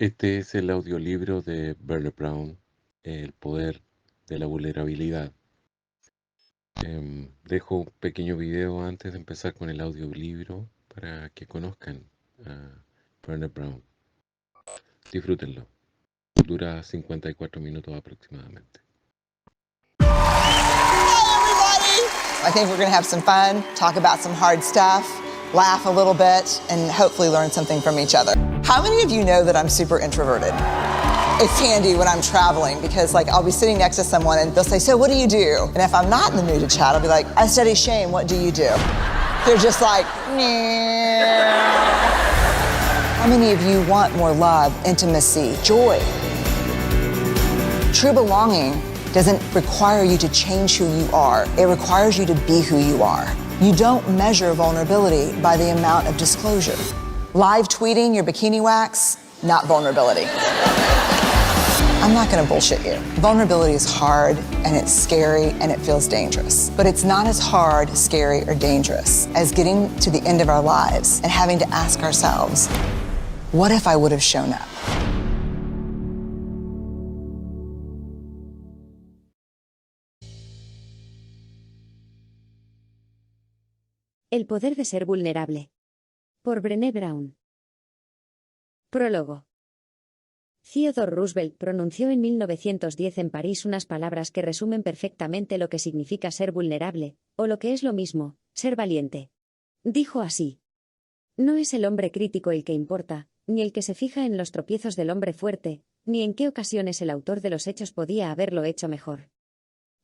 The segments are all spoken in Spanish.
Este es el audiolibro de Brené Brown, El poder de la vulnerabilidad. Dejo un pequeño video antes de empezar con el audiolibro para que conozcan a Brené Brown. Disfrútenlo. Dura 54 minutos aproximadamente. I think we're going to have some fun, talk about some hard stuff, laugh a little bit, and hopefully learn something from each other. How many of you know that I'm super introverted? It's handy when I'm traveling because I'll be sitting next to someone and they'll say, so what do you do? And if I'm not in the mood to chat, I'll be like, I study shame, what do you do? They're just like, nah. How many of you want more love, intimacy, joy? True belonging doesn't require you to change who you are. It requires you to be who you are. You don't measure vulnerability by the amount of disclosure. Live tweeting your bikini wax, not vulnerability. I'm not gonna bullshit you. Vulnerability is hard and it's scary and it feels dangerous. But it's not as hard, scary, or dangerous as getting to the end of our lives and having to ask ourselves, what if I would have shown up? El poder de ser vulnerable. Por Brené Brown. Prólogo. Theodore Roosevelt pronunció en 1910 en París unas palabras que resumen perfectamente lo que significa ser vulnerable, o lo que es lo mismo, ser valiente. Dijo así: no es el hombre crítico el que importa, ni el que se fija en los tropiezos del hombre fuerte, ni en qué ocasiones el autor de los hechos podía haberlo hecho mejor.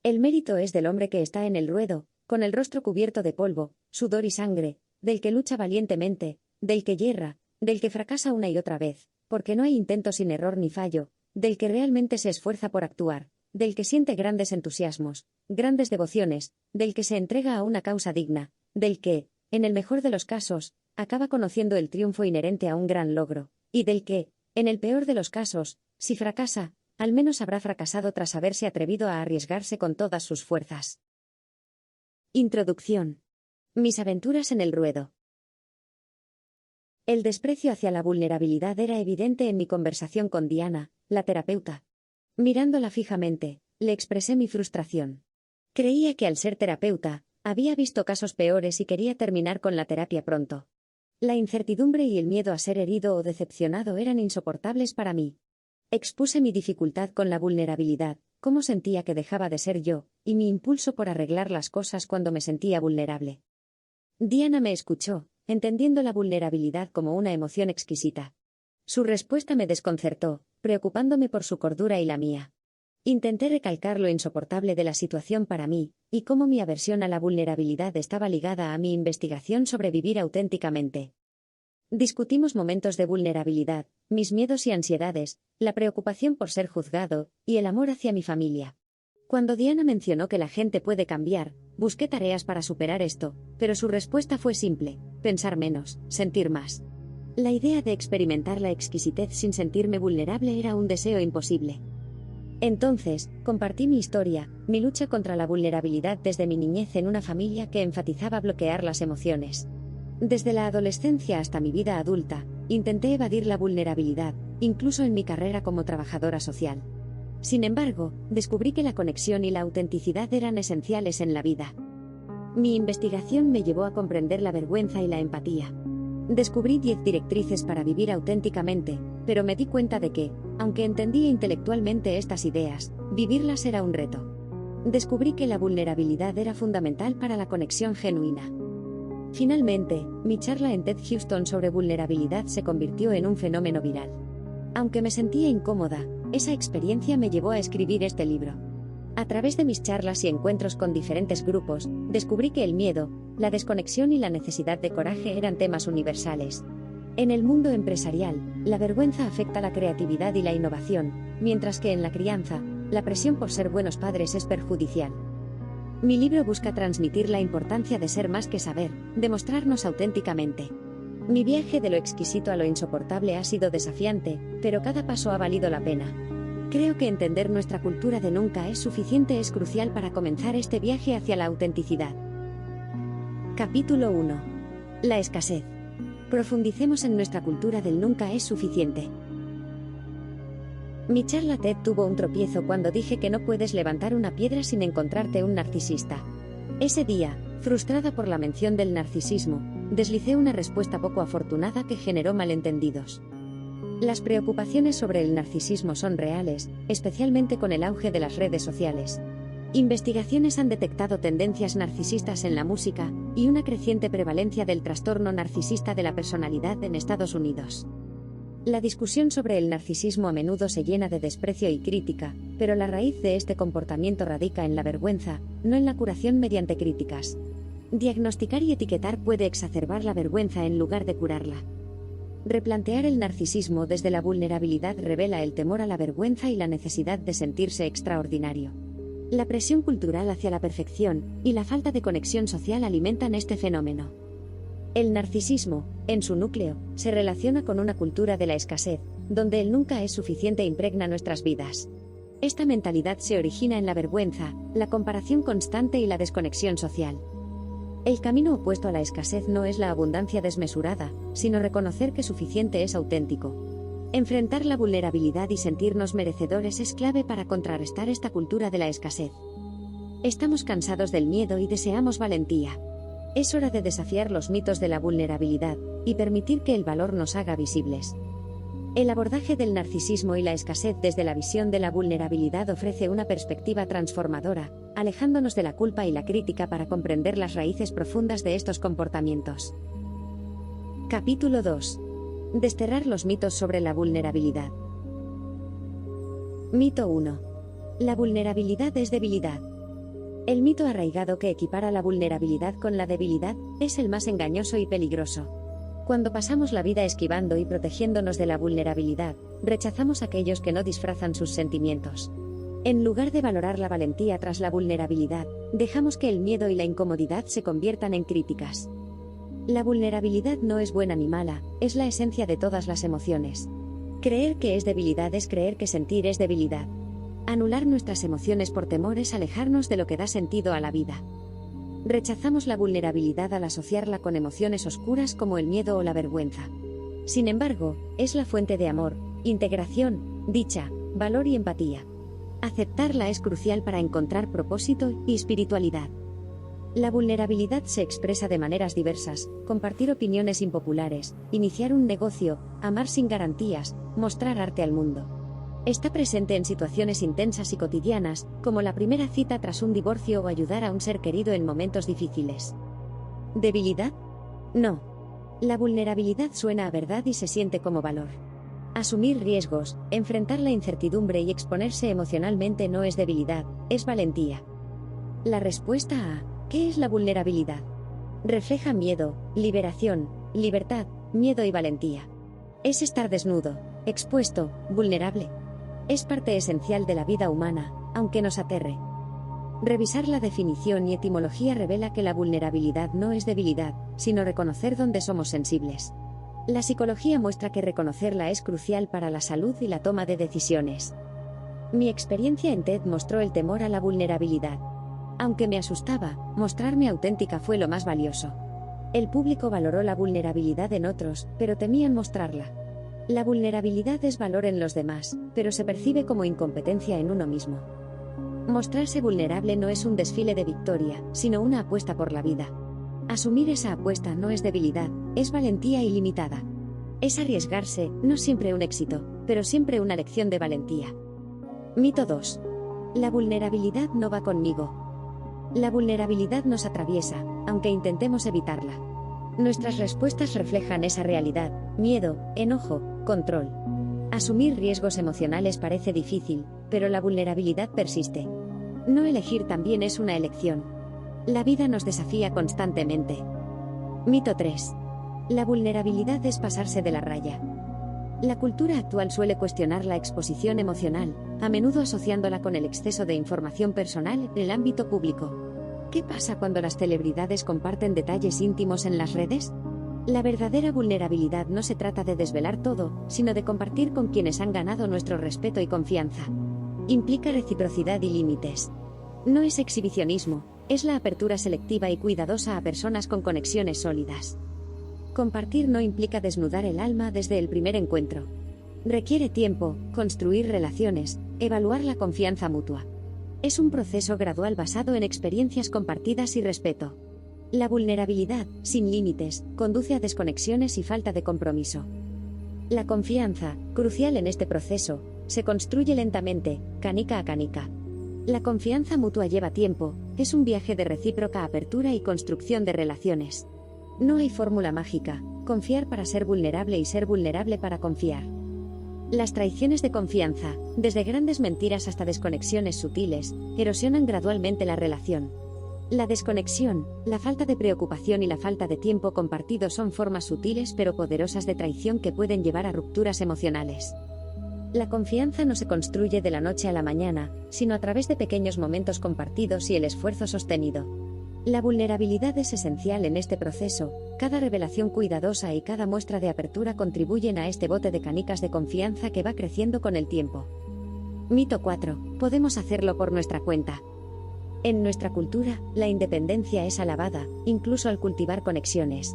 El mérito es del hombre que está en el ruedo, con el rostro cubierto de polvo, sudor y sangre, del que lucha valientemente, del que yerra, del que fracasa una y otra vez, porque no hay intento sin error ni fallo, del que realmente se esfuerza por actuar, del que siente grandes entusiasmos, grandes devociones, del que se entrega a una causa digna, del que, en el mejor de los casos, acaba conociendo el triunfo inherente a un gran logro, y del que, en el peor de los casos, si fracasa, al menos habrá fracasado tras haberse atrevido a arriesgarse con todas sus fuerzas. Introducción. Mis aventuras en el ruedo. El desprecio hacia la vulnerabilidad era evidente en mi conversación con Diana, la terapeuta. Mirándola fijamente, le expresé mi frustración. Creía que al ser terapeuta, había visto casos peores y quería terminar con la terapia pronto. La incertidumbre y el miedo a ser herido o decepcionado eran insoportables para mí. Expuse mi dificultad con la vulnerabilidad, cómo sentía que dejaba de ser yo, y mi impulso por arreglar las cosas cuando me sentía vulnerable. Diana me escuchó, entendiendo la vulnerabilidad como una emoción exquisita. Su respuesta me desconcertó, preocupándome por su cordura y la mía. Intenté recalcar lo insoportable de la situación para mí, y cómo mi aversión a la vulnerabilidad estaba ligada a mi investigación sobre vivir auténticamente. Discutimos momentos de vulnerabilidad, mis miedos y ansiedades, la preocupación por ser juzgado, y el amor hacia mi familia. Cuando Diana mencionó que la gente puede cambiar, busqué tareas para superar esto, pero su respuesta fue simple: pensar menos, sentir más. La idea de experimentar la exquisitez sin sentirme vulnerable era un deseo imposible. Entonces, compartí mi historia, mi lucha contra la vulnerabilidad desde mi niñez en una familia que enfatizaba bloquear las emociones. Desde la adolescencia hasta mi vida adulta, intenté evadir la vulnerabilidad, incluso en mi carrera como trabajadora social. Sin embargo, descubrí que la conexión y la autenticidad eran esenciales en la vida. Mi investigación me llevó a comprender la vergüenza y la empatía. Descubrí 10 directrices para vivir auténticamente, pero me di cuenta de que, aunque entendía intelectualmente estas ideas, vivirlas era un reto. Descubrí que la vulnerabilidad era fundamental para la conexión genuina. Finalmente, mi charla en TED Houston sobre vulnerabilidad se convirtió en un fenómeno viral. Aunque me sentía incómoda, esa experiencia me llevó a escribir este libro. A través de mis charlas y encuentros con diferentes grupos, descubrí que el miedo, la desconexión y la necesidad de coraje eran temas universales. En el mundo empresarial, la vergüenza afecta la creatividad y la innovación, mientras que en la crianza, la presión por ser buenos padres es perjudicial. Mi libro busca transmitir la importancia de ser más que saber, de mostrarnos auténticamente. Mi viaje de lo exquisito a lo insoportable ha sido desafiante, pero cada paso ha valido la pena. Creo que entender nuestra cultura de nunca es suficiente es crucial para comenzar este viaje hacia la autenticidad. Capítulo 1. La escasez. Profundicemos en nuestra cultura del nunca es suficiente. Mi charla TED tuvo un tropiezo cuando dije que no puedes levantar una piedra sin encontrarte un narcisista. Ese día, frustrada por la mención del narcisismo, deslicé una respuesta poco afortunada que generó malentendidos. Las preocupaciones sobre el narcisismo son reales, especialmente con el auge de las redes sociales. Investigaciones han detectado tendencias narcisistas en la música y una creciente prevalencia del trastorno narcisista de la personalidad en Estados Unidos. La discusión sobre el narcisismo a menudo se llena de desprecio y crítica, pero la raíz de este comportamiento radica en la vergüenza, no en la curación mediante críticas. Diagnosticar y etiquetar puede exacerbar la vergüenza en lugar de curarla. Replantear el narcisismo desde la vulnerabilidad revela el temor a la vergüenza y la necesidad de sentirse extraordinario. La presión cultural hacia la perfección y la falta de conexión social alimentan este fenómeno. El narcisismo, en su núcleo, se relaciona con una cultura de la escasez, donde el nunca es suficiente impregna nuestras vidas. Esta mentalidad se origina en la vergüenza, la comparación constante y la desconexión social. El camino opuesto a la escasez no es la abundancia desmesurada, sino reconocer que suficiente es auténtico. Enfrentar la vulnerabilidad y sentirnos merecedores es clave para contrarrestar esta cultura de la escasez. Estamos cansados del miedo y deseamos valentía. Es hora de desafiar los mitos de la vulnerabilidad y permitir que el valor nos haga visibles. El abordaje del narcisismo y la escasez desde la visión de la vulnerabilidad ofrece una perspectiva transformadora, alejándonos de la culpa y la crítica para comprender las raíces profundas de estos comportamientos. Capítulo 2. Desterrar los mitos sobre la vulnerabilidad. Mito 1. La vulnerabilidad es debilidad. El mito arraigado que equipara la vulnerabilidad con la debilidad es el más engañoso y peligroso. Cuando pasamos la vida esquivando y protegiéndonos de la vulnerabilidad, rechazamos a aquellos que no disfrazan sus sentimientos. En lugar de valorar la valentía tras la vulnerabilidad, dejamos que el miedo y la incomodidad se conviertan en críticas. La vulnerabilidad no es buena ni mala, es la esencia de todas las emociones. Creer que es debilidad es creer que sentir es debilidad. Anular nuestras emociones por temor es alejarnos de lo que da sentido a la vida. Rechazamos la vulnerabilidad al asociarla con emociones oscuras como el miedo o la vergüenza. Sin embargo, es la fuente de amor, integración, dicha, valor y empatía. Aceptarla es crucial para encontrar propósito y espiritualidad. La vulnerabilidad se expresa de maneras diversas: compartir opiniones impopulares, iniciar un negocio, amar sin garantías, mostrar arte al mundo. Está presente en situaciones intensas y cotidianas, como la primera cita tras un divorcio o ayudar a un ser querido en momentos difíciles. ¿Debilidad? No. La vulnerabilidad suena a verdad y se siente como valor. Asumir riesgos, enfrentar la incertidumbre y exponerse emocionalmente no es debilidad, es valentía. La respuesta a ¿qué es la vulnerabilidad? Refleja miedo, liberación, libertad, miedo y valentía. Es estar desnudo, expuesto, vulnerable. Es parte esencial de la vida humana, aunque nos aterre. Revisar la definición y etimología revela que la vulnerabilidad no es debilidad, sino reconocer dónde somos sensibles. La psicología muestra que reconocerla es crucial para la salud y la toma de decisiones. Mi experiencia en TED mostró el temor a la vulnerabilidad. Aunque me asustaba, mostrarme auténtica fue lo más valioso. El público valoró la vulnerabilidad en otros, pero temían mostrarla. La vulnerabilidad es valor en los demás, pero se percibe como incompetencia en uno mismo. Mostrarse vulnerable no es un desfile de victoria, sino una apuesta por la vida. Asumir esa apuesta no es debilidad, es valentía ilimitada. Es arriesgarse, no siempre un éxito, pero siempre una lección de valentía. Mito 2. La vulnerabilidad no va conmigo. La vulnerabilidad nos atraviesa, aunque intentemos evitarla. Nuestras respuestas reflejan esa realidad: miedo, enojo, control. Asumir riesgos emocionales parece difícil, pero la vulnerabilidad persiste. No elegir también es una elección. La vida nos desafía constantemente. Mito 3. La vulnerabilidad es pasarse de la raya. La cultura actual suele cuestionar la exposición emocional, a menudo asociándola con el exceso de información personal en el ámbito público. ¿Qué pasa cuando las celebridades comparten detalles íntimos en las redes? La verdadera vulnerabilidad no se trata de desvelar todo, sino de compartir con quienes han ganado nuestro respeto y confianza. Implica reciprocidad y límites. No es exhibicionismo, es la apertura selectiva y cuidadosa a personas con conexiones sólidas. Compartir no implica desnudar el alma desde el primer encuentro. Requiere tiempo, construir relaciones, evaluar la confianza mutua. Es un proceso gradual basado en experiencias compartidas y respeto. La vulnerabilidad, sin límites, conduce a desconexiones y falta de compromiso. La confianza, crucial en este proceso, se construye lentamente, canica a canica. La confianza mutua lleva tiempo, es un viaje de recíproca apertura y construcción de relaciones. No hay fórmula mágica, confiar para ser vulnerable y ser vulnerable para confiar. Las traiciones de confianza, desde grandes mentiras hasta desconexiones sutiles, erosionan gradualmente la relación. La desconexión, la falta de preocupación y la falta de tiempo compartido son formas sutiles pero poderosas de traición que pueden llevar a rupturas emocionales. La confianza no se construye de la noche a la mañana, sino a través de pequeños momentos compartidos y el esfuerzo sostenido. La vulnerabilidad es esencial en este proceso, cada revelación cuidadosa y cada muestra de apertura contribuyen a este bote de canicas de confianza que va creciendo con el tiempo. Mito 4. Podemos hacerlo por nuestra cuenta. En nuestra cultura, la independencia es alabada, incluso al cultivar conexiones.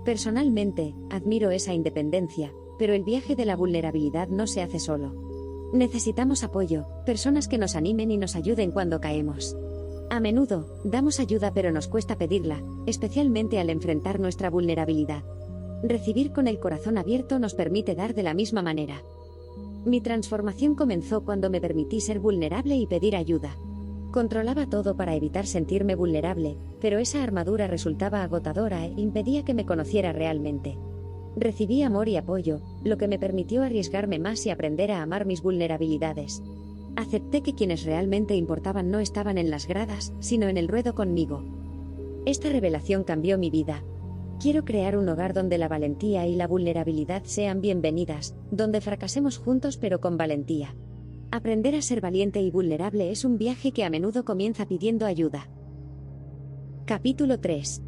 Personalmente, admiro esa independencia, pero el viaje de la vulnerabilidad no se hace solo. Necesitamos apoyo, personas que nos animen y nos ayuden cuando caemos. A menudo, damos ayuda pero nos cuesta pedirla, especialmente al enfrentar nuestra vulnerabilidad. Recibir con el corazón abierto nos permite dar de la misma manera. Mi transformación comenzó cuando me permití ser vulnerable y pedir ayuda. Controlaba todo para evitar sentirme vulnerable, pero esa armadura resultaba agotadora e impedía que me conociera realmente. Recibí amor y apoyo, lo que me permitió arriesgarme más y aprender a amar mis vulnerabilidades. Acepté que quienes realmente importaban no estaban en las gradas, sino en el ruedo conmigo. Esta revelación cambió mi vida. Quiero crear un hogar donde la valentía y la vulnerabilidad sean bienvenidas, donde fracasemos juntos pero con valentía. Aprender a ser valiente y vulnerable es un viaje que a menudo comienza pidiendo ayuda. Capítulo 3.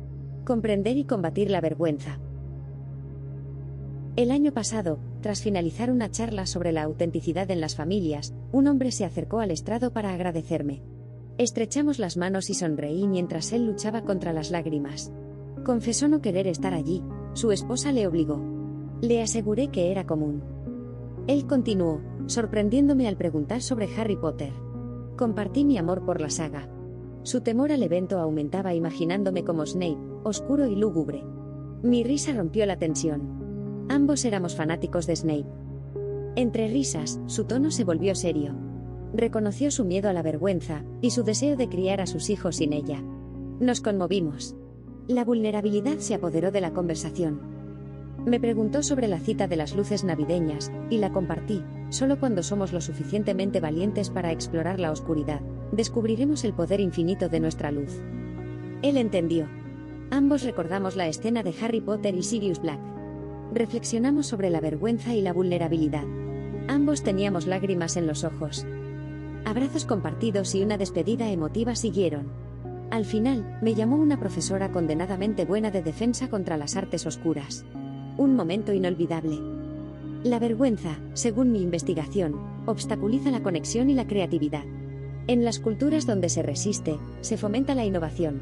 Comprender y combatir la vergüenza. El año pasado, tras finalizar una charla sobre la autenticidad en las familias, un hombre se acercó al estrado para agradecerme. Estrechamos las manos y sonreí mientras él luchaba contra las lágrimas. Confesó no querer estar allí, su esposa le obligó. Le aseguré que era común. Él continuó, sorprendiéndome al preguntar sobre Harry Potter. Compartí mi amor por la saga. Su temor al evento aumentaba imaginándome como Snape, oscuro y lúgubre. Mi risa rompió la tensión. Ambos éramos fanáticos de Snape. Entre risas, su tono se volvió serio. Reconoció su miedo a la vergüenza, y su deseo de criar a sus hijos sin ella. Nos conmovimos. La vulnerabilidad se apoderó de la conversación. Me preguntó sobre la cita de las luces navideñas, y la compartí. Solo cuando somos lo suficientemente valientes para explorar la oscuridad, descubriremos el poder infinito de nuestra luz. Él entendió. Ambos recordamos la escena de Harry Potter y Sirius Black. Reflexionamos sobre la vergüenza y la vulnerabilidad. Ambos teníamos lágrimas en los ojos. Abrazos compartidos y una despedida emotiva siguieron. Al final, me llamó una profesora condenadamente buena de defensa contra las artes oscuras. Un momento inolvidable. La vergüenza, según mi investigación, obstaculiza la conexión y la creatividad. En las culturas donde se resiste, se fomenta la innovación.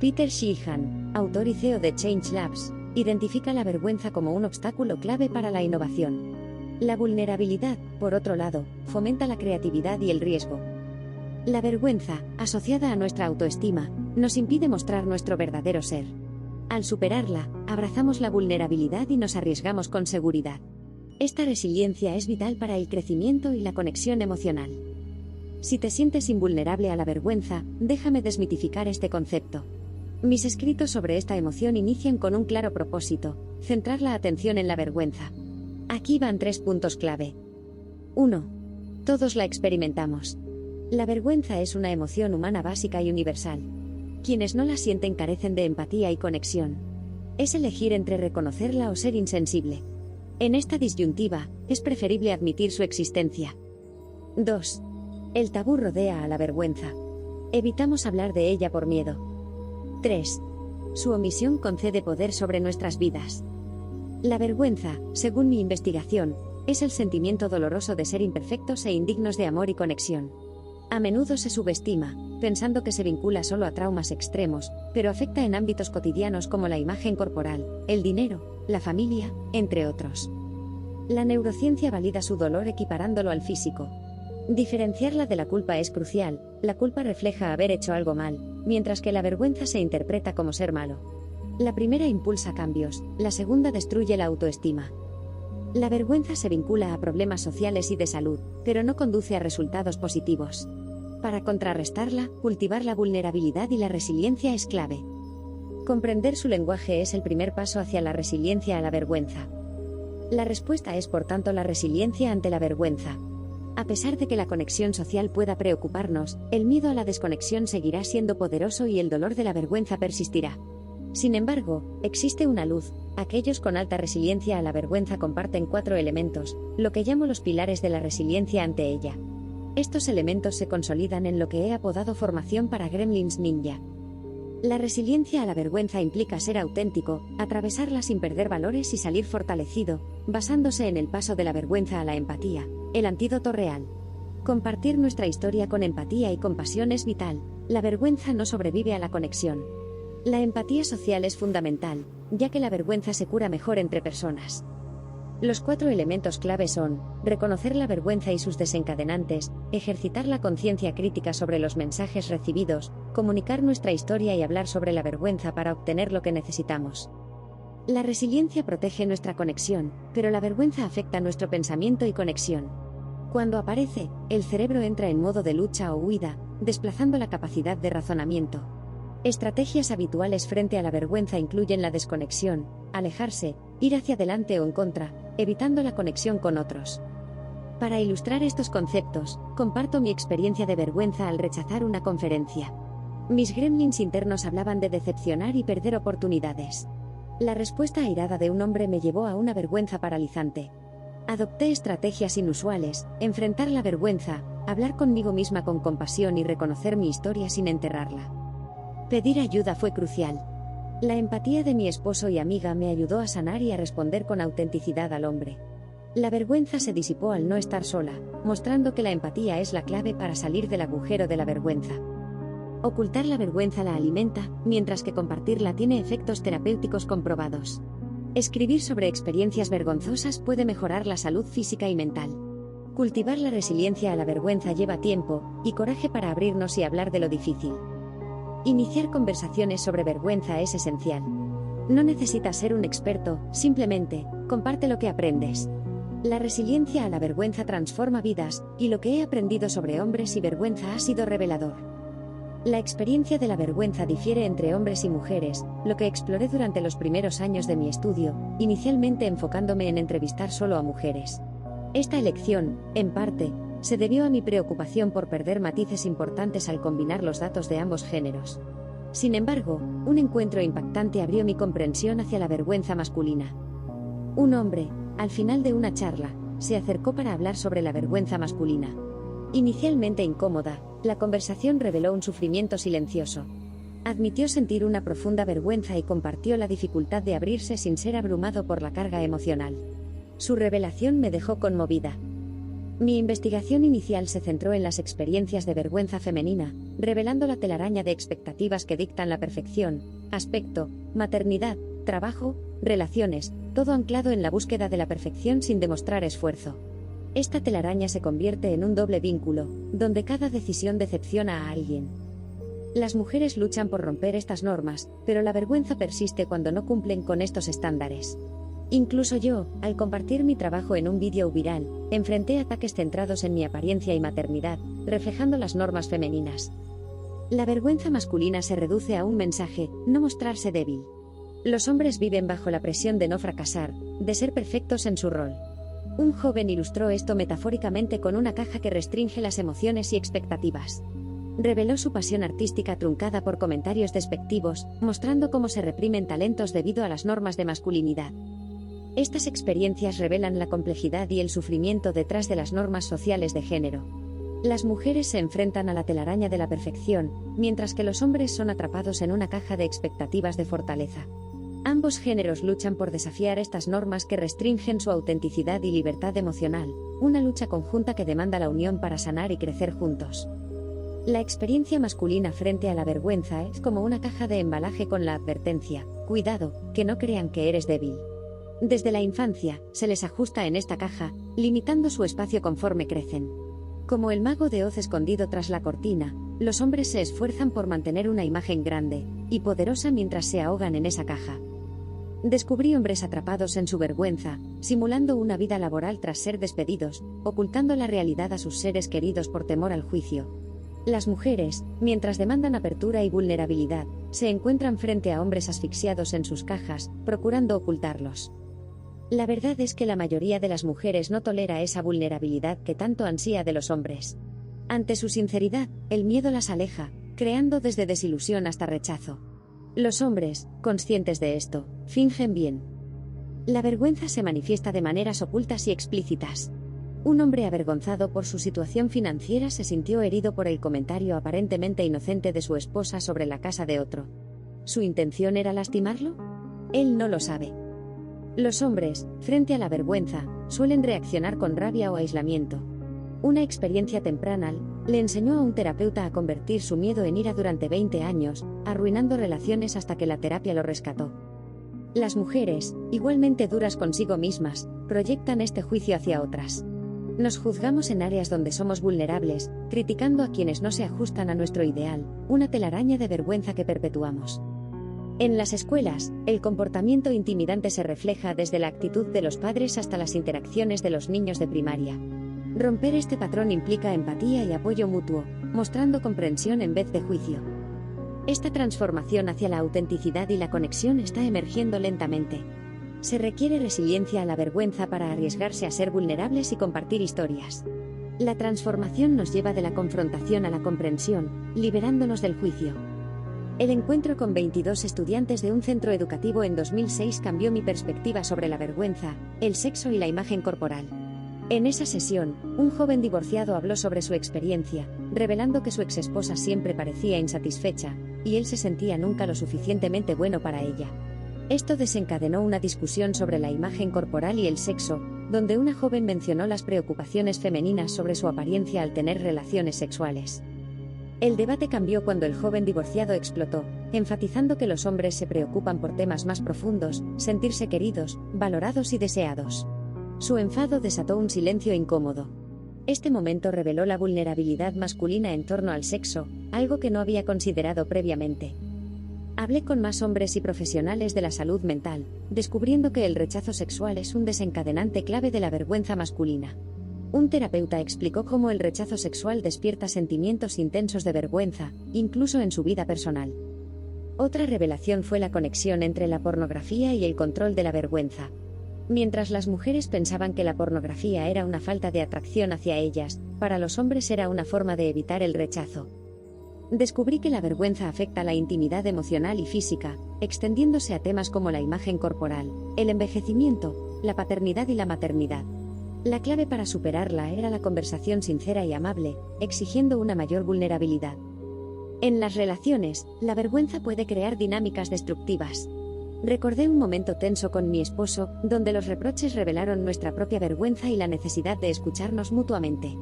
Peter Sheehan, autor y CEO de Change Labs, identifica la vergüenza como un obstáculo clave para la innovación. La vulnerabilidad, por otro lado, fomenta la creatividad y el riesgo. La vergüenza, asociada a nuestra autoestima, nos impide mostrar nuestro verdadero ser. Al superarla, abrazamos la vulnerabilidad y nos arriesgamos con seguridad. Esta resiliencia es vital para el crecimiento y la conexión emocional. Si te sientes invulnerable a la vergüenza, déjame desmitificar este concepto. Mis escritos sobre esta emoción inician con un claro propósito: centrar la atención en la vergüenza. Aquí van 3 puntos clave. 1. Todos la experimentamos. La vergüenza es una emoción humana básica y universal. Quienes no la sienten carecen de empatía y conexión. Es elegir entre reconocerla o ser insensible. En esta disyuntiva, es preferible admitir su existencia. 2. El tabú rodea a la vergüenza. Evitamos hablar de ella por miedo. 3. Su omisión concede poder sobre nuestras vidas. La vergüenza, según mi investigación, es el sentimiento doloroso de ser imperfectos e indignos de amor y conexión. A menudo se subestima, pensando que se vincula solo a traumas extremos, pero afecta en ámbitos cotidianos como la imagen corporal, el dinero, la familia, entre otros. La neurociencia valida su dolor equiparándolo al físico. Diferenciarla de la culpa es crucial. La culpa refleja haber hecho algo mal, mientras que la vergüenza se interpreta como ser malo. La primera impulsa cambios, la segunda destruye la autoestima. La vergüenza se vincula a problemas sociales y de salud, pero no conduce a resultados positivos. Para contrarrestarla, cultivar la vulnerabilidad y la resiliencia es clave. Comprender su lenguaje es el primer paso hacia la resiliencia a la vergüenza. La respuesta es, por tanto, la resiliencia ante la vergüenza. A pesar de que la conexión social pueda preocuparnos, el miedo a la desconexión seguirá siendo poderoso y el dolor de la vergüenza persistirá. Sin embargo, existe una luz. Aquellos con alta resiliencia a la vergüenza comparten 4 elementos, lo que llamo los pilares de la resiliencia ante ella. Estos elementos se consolidan en lo que he apodado formación para gremlins ninja. La resiliencia a la vergüenza implica ser auténtico, atravesarla sin perder valores y salir fortalecido, basándose en el paso de la vergüenza a la empatía, el antídoto real. Compartir nuestra historia con empatía y compasión es vital. La vergüenza no sobrevive a la conexión. La empatía social es fundamental, ya que la vergüenza se cura mejor entre personas. Los 4 elementos clave son: reconocer la vergüenza y sus desencadenantes, ejercitar la conciencia crítica sobre los mensajes recibidos, comunicar nuestra historia y hablar sobre la vergüenza para obtener lo que necesitamos. La resiliencia protege nuestra conexión, pero la vergüenza afecta nuestro pensamiento y conexión. Cuando aparece, el cerebro entra en modo de lucha o huida, desplazando la capacidad de razonamiento. Estrategias habituales frente a la vergüenza incluyen la desconexión, alejarse, ir hacia adelante o en contra, evitando la conexión con otros. Para ilustrar estos conceptos, comparto mi experiencia de vergüenza al rechazar una conferencia. Mis gremlins internos hablaban de decepcionar y perder oportunidades. La respuesta airada de un hombre me llevó a una vergüenza paralizante. Adopté estrategias inusuales: enfrentar la vergüenza, hablar conmigo misma con compasión y reconocer mi historia sin enterrarla. Pedir ayuda fue crucial. La empatía de mi esposo y amiga me ayudó a sanar y a responder con autenticidad al hombre. La vergüenza se disipó al no estar sola, mostrando que la empatía es la clave para salir del agujero de la vergüenza. Ocultar la vergüenza la alimenta, mientras que compartirla tiene efectos terapéuticos comprobados. Escribir sobre experiencias vergonzosas puede mejorar la salud física y mental. Cultivar la resiliencia a la vergüenza lleva tiempo y coraje para abrirnos y hablar de lo difícil. Iniciar conversaciones sobre vergüenza es esencial. No necesitas ser un experto, simplemente, comparte lo que aprendes. La resiliencia a la vergüenza transforma vidas, y lo que he aprendido sobre hombres y vergüenza ha sido revelador. La experiencia de la vergüenza difiere entre hombres y mujeres, lo que exploré durante los primeros años de mi estudio, inicialmente enfocándome en entrevistar solo a mujeres. Esta elección, en parte, se debió a mi preocupación por perder matices importantes al combinar los datos de ambos géneros. Sin embargo, un encuentro impactante abrió mi comprensión hacia la vergüenza masculina. Un hombre, al final de una charla, se acercó para hablar sobre la vergüenza masculina. Inicialmente incómoda, la conversación reveló un sufrimiento silencioso. Admitió sentir una profunda vergüenza y compartió la dificultad de abrirse sin ser abrumado por la carga emocional. Su revelación me dejó conmovida. Mi investigación inicial se centró en las experiencias de vergüenza femenina, revelando la telaraña de expectativas que dictan la perfección, aspecto, maternidad, trabajo, relaciones, todo anclado en la búsqueda de la perfección sin demostrar esfuerzo. Esta telaraña se convierte en un doble vínculo, donde cada decisión decepciona a alguien. Las mujeres luchan por romper estas normas, pero la vergüenza persiste cuando no cumplen con estos estándares. Incluso yo, al compartir mi trabajo en un vídeo viral, enfrenté ataques centrados en mi apariencia y maternidad, reflejando las normas femeninas. La vergüenza masculina se reduce a un mensaje: no mostrarse débil. Los hombres viven bajo la presión de no fracasar, de ser perfectos en su rol. Un joven ilustró esto metafóricamente con una caja que restringe las emociones y expectativas. Reveló su pasión artística truncada por comentarios despectivos, mostrando cómo se reprimen talentos debido a las normas de masculinidad. Estas experiencias revelan la complejidad y el sufrimiento detrás de las normas sociales de género. Las mujeres se enfrentan a la telaraña de la perfección, mientras que los hombres son atrapados en una caja de expectativas de fortaleza. Ambos géneros luchan por desafiar estas normas que restringen su autenticidad y libertad emocional, una lucha conjunta que demanda la unión para sanar y crecer juntos. La experiencia masculina frente a la vergüenza es como una caja de embalaje con la advertencia: cuidado, que no crean que eres débil. Desde la infancia, se les ajusta en esta caja, limitando su espacio conforme crecen. Como el mago de Oz escondido tras la cortina, los hombres se esfuerzan por mantener una imagen grande y poderosa mientras se ahogan en esa caja. Descubrí hombres atrapados en su vergüenza, simulando una vida laboral tras ser despedidos, ocultando la realidad a sus seres queridos por temor al juicio. Las mujeres, mientras demandan apertura y vulnerabilidad, se encuentran frente a hombres asfixiados en sus cajas, procurando ocultarlos. La verdad es que la mayoría de las mujeres no tolera esa vulnerabilidad que tanto ansía de los hombres. Ante su sinceridad, el miedo las aleja, creando desde desilusión hasta rechazo. Los hombres, conscientes de esto, fingen bien. La vergüenza se manifiesta de maneras ocultas y explícitas. Un hombre avergonzado por su situación financiera se sintió herido por el comentario aparentemente inocente de su esposa sobre la casa de otro. ¿Su intención era lastimarlo? Él no lo sabe. Los hombres, frente a la vergüenza, suelen reaccionar con rabia o aislamiento. Una experiencia temprana le enseñó a un terapeuta a convertir su miedo en ira durante 20 años, arruinando relaciones hasta que la terapia lo rescató. Las mujeres, igualmente duras consigo mismas, proyectan este juicio hacia otras. Nos juzgamos en áreas donde somos vulnerables, criticando a quienes no se ajustan a nuestro ideal, una telaraña de vergüenza que perpetuamos. En las escuelas, el comportamiento intimidante se refleja desde la actitud de los padres hasta las interacciones de los niños de primaria. Romper este patrón implica empatía y apoyo mutuo, mostrando comprensión en vez de juicio. Esta transformación hacia la autenticidad y la conexión está emergiendo lentamente. Se requiere resiliencia a la vergüenza para arriesgarse a ser vulnerables y compartir historias. La transformación nos lleva de la confrontación a la comprensión, liberándonos del juicio. El encuentro con 22 estudiantes de un centro educativo en 2006 cambió mi perspectiva sobre la vergüenza, el sexo y la imagen corporal. En esa sesión, un joven divorciado habló sobre su experiencia, revelando que su exesposa siempre parecía insatisfecha, y él se sentía nunca lo suficientemente bueno para ella. Esto desencadenó una discusión sobre la imagen corporal y el sexo, donde una joven mencionó las preocupaciones femeninas sobre su apariencia al tener relaciones sexuales. El debate cambió cuando el joven divorciado explotó, enfatizando que los hombres se preocupan por temas más profundos, sentirse queridos, valorados y deseados. Su enfado desató un silencio incómodo. Este momento reveló la vulnerabilidad masculina en torno al sexo, algo que no había considerado previamente. Hablé con más hombres y profesionales de la salud mental, descubriendo que el rechazo sexual es un desencadenante clave de la vergüenza masculina. Un terapeuta explicó cómo el rechazo sexual despierta sentimientos intensos de vergüenza, incluso en su vida personal. Otra revelación fue la conexión entre la pornografía y el control de la vergüenza. Mientras las mujeres pensaban que la pornografía era una falta de atracción hacia ellas, para los hombres era una forma de evitar el rechazo. Descubrí que la vergüenza afecta la intimidad emocional y física, extendiéndose a temas como la imagen corporal, el envejecimiento, la paternidad y la maternidad. La clave para superarla era la conversación sincera y amable, exigiendo una mayor vulnerabilidad. En las relaciones, la vergüenza puede crear dinámicas destructivas. Recordé un momento tenso con mi esposo, donde los reproches revelaron nuestra propia vergüenza y la necesidad de escucharnos mutuamente.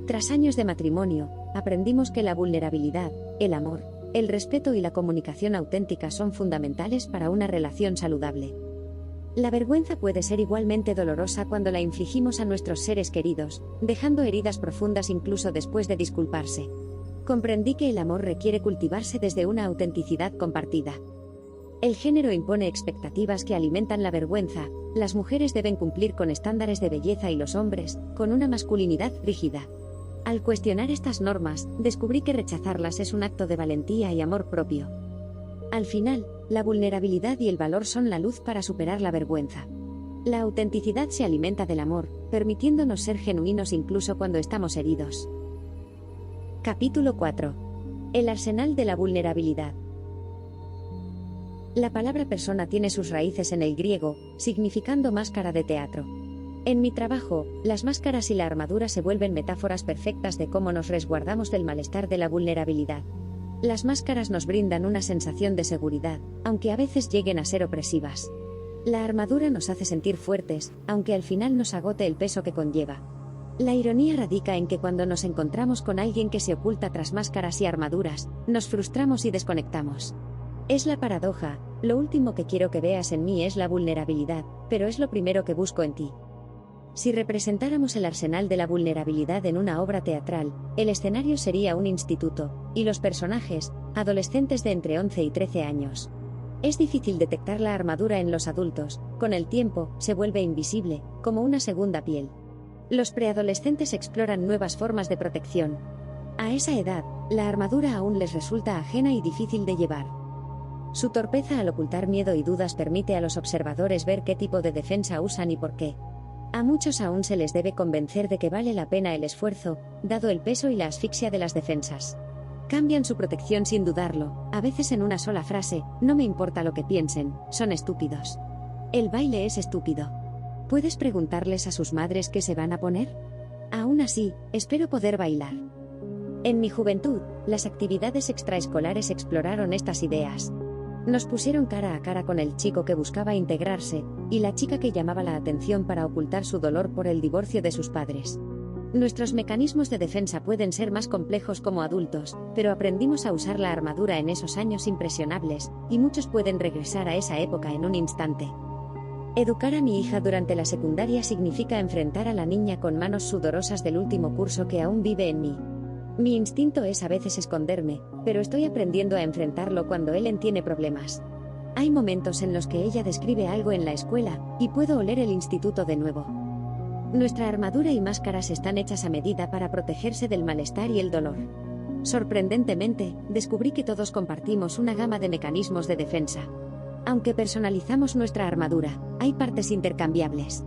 Tras años de matrimonio, aprendimos que la vulnerabilidad, el amor, el respeto y la comunicación auténtica son fundamentales para una relación saludable. La vergüenza puede ser igualmente dolorosa cuando la infligimos a nuestros seres queridos, dejando heridas profundas incluso después de disculparse. Comprendí que el amor requiere cultivarse desde una autenticidad compartida. El género impone expectativas que alimentan la vergüenza, las mujeres deben cumplir con estándares de belleza y los hombres, con una masculinidad rígida. Al cuestionar estas normas, descubrí que rechazarlas es un acto de valentía y amor propio. Al final, la vulnerabilidad y el valor son la luz para superar la vergüenza. La autenticidad se alimenta del amor, permitiéndonos ser genuinos incluso cuando estamos heridos. Capítulo 4. El arsenal de la vulnerabilidad. La palabra persona tiene sus raíces en el griego, significando máscara de teatro. En mi trabajo, las máscaras y la armadura se vuelven metáforas perfectas de cómo nos resguardamos del malestar de la vulnerabilidad. Las máscaras nos brindan una sensación de seguridad, aunque a veces lleguen a ser opresivas. La armadura nos hace sentir fuertes, aunque al final nos agote el peso que conlleva. La ironía radica en que cuando nos encontramos con alguien que se oculta tras máscaras y armaduras, nos frustramos y desconectamos. Es la paradoja, lo último que quiero que veas en mí es la vulnerabilidad, pero es lo primero que busco en ti. Si representáramos el arsenal de la vulnerabilidad en una obra teatral, el escenario sería un instituto, y los personajes, adolescentes de entre 11 y 13 años. Es difícil detectar la armadura en los adultos, con el tiempo, se vuelve invisible, como una segunda piel. Los preadolescentes exploran nuevas formas de protección. A esa edad, la armadura aún les resulta ajena y difícil de llevar. Su torpeza al ocultar miedo y dudas permite a los observadores ver qué tipo de defensa usan y por qué. A muchos aún se les debe convencer de que vale la pena el esfuerzo, dado el peso y la asfixia de las defensas. Cambian su protección sin dudarlo, a veces en una sola frase: no me importa lo que piensen, son estúpidos. El baile es estúpido. ¿Puedes preguntarles a sus madres qué se van a poner? Aún así, espero poder bailar. En mi juventud, las actividades extraescolares exploraron estas ideas. Nos pusieron cara a cara con el chico que buscaba integrarse, y la chica que llamaba la atención para ocultar su dolor por el divorcio de sus padres. Nuestros mecanismos de defensa pueden ser más complejos como adultos, pero aprendimos a usar la armadura en esos años impresionables, y muchos pueden regresar a esa época en un instante. Educar a mi hija durante la secundaria significa enfrentar a la niña con manos sudorosas del último curso que aún vive en mí. Mi instinto es a veces esconderme, pero estoy aprendiendo a enfrentarlo cuando Ellen tiene problemas. Hay momentos en los que ella describe algo en la escuela, y puedo oler el instituto de nuevo. Nuestra armadura y máscaras están hechas a medida para protegerse del malestar y el dolor. Sorprendentemente, descubrí que todos compartimos una gama de mecanismos de defensa. Aunque personalizamos nuestra armadura, hay partes intercambiables.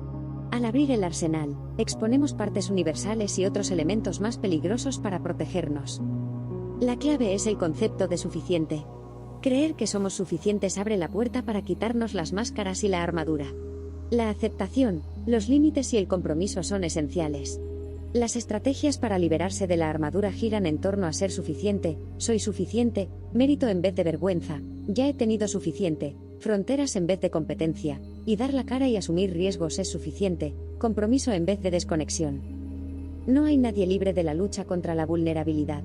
Al abrir el arsenal, exponemos partes universales y otros elementos más peligrosos para protegernos. La clave es el concepto de suficiente. Creer que somos suficientes abre la puerta para quitarnos las máscaras y la armadura. La aceptación, los límites y el compromiso son esenciales. Las estrategias para liberarse de la armadura giran en torno a ser suficiente, soy suficiente, mérito en vez de vergüenza, ya he tenido suficiente, fronteras en vez de competencia, y dar la cara y asumir riesgos es suficiente, compromiso en vez de desconexión. No hay nadie libre de la lucha contra la vulnerabilidad.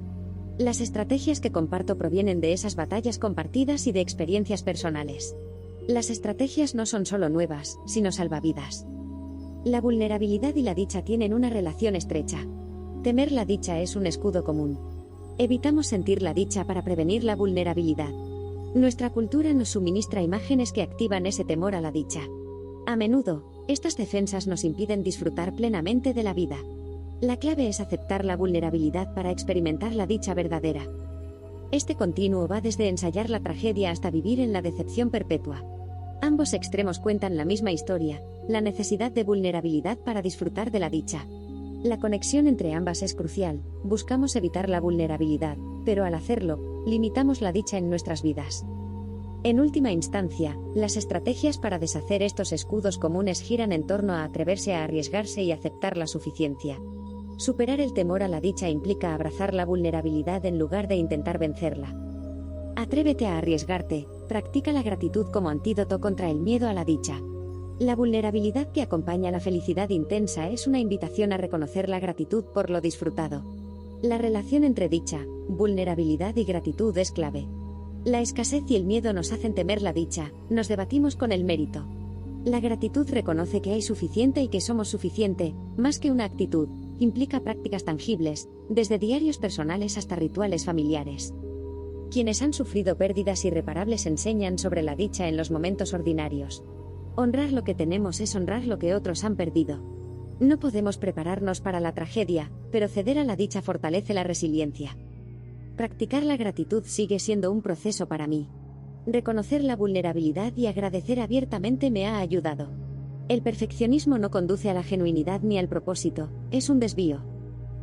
Las estrategias que comparto provienen de esas batallas compartidas y de experiencias personales. Las estrategias no son solo nuevas, sino salvavidas. La vulnerabilidad y la dicha tienen una relación estrecha. Temer la dicha es un escudo común. Evitamos sentir la dicha para prevenir la vulnerabilidad. Nuestra cultura nos suministra imágenes que activan ese temor a la dicha. A menudo, estas defensas nos impiden disfrutar plenamente de la vida. La clave es aceptar la vulnerabilidad para experimentar la dicha verdadera. Este continuo va desde ensayar la tragedia hasta vivir en la decepción perpetua. Ambos extremos cuentan la misma historia, la necesidad de vulnerabilidad para disfrutar de la dicha. La conexión entre ambas es crucial, buscamos evitar la vulnerabilidad, pero al hacerlo, limitamos la dicha en nuestras vidas. En última instancia, las estrategias para deshacer estos escudos comunes giran en torno a atreverse a arriesgarse y aceptar la suficiencia. Superar el temor a la dicha implica abrazar la vulnerabilidad en lugar de intentar vencerla. Atrévete a arriesgarte, practica la gratitud como antídoto contra el miedo a la dicha. La vulnerabilidad que acompaña la felicidad intensa es una invitación a reconocer la gratitud por lo disfrutado. La relación entre dicha, vulnerabilidad y gratitud es clave. La escasez y el miedo nos hacen temer la dicha, nos debatimos con el mérito. La gratitud reconoce que hay suficiente y que somos suficiente, más que una actitud, implica prácticas tangibles, desde diarios personales hasta rituales familiares. Quienes han sufrido pérdidas irreparables enseñan sobre la dicha en los momentos ordinarios. Honrar lo que tenemos es honrar lo que otros han perdido. No podemos prepararnos para la tragedia, pero ceder a la dicha fortalece la resiliencia. Practicar la gratitud sigue siendo un proceso para mí. Reconocer la vulnerabilidad y agradecer abiertamente me ha ayudado. El perfeccionismo no conduce a la genuinidad ni al propósito, es un desvío.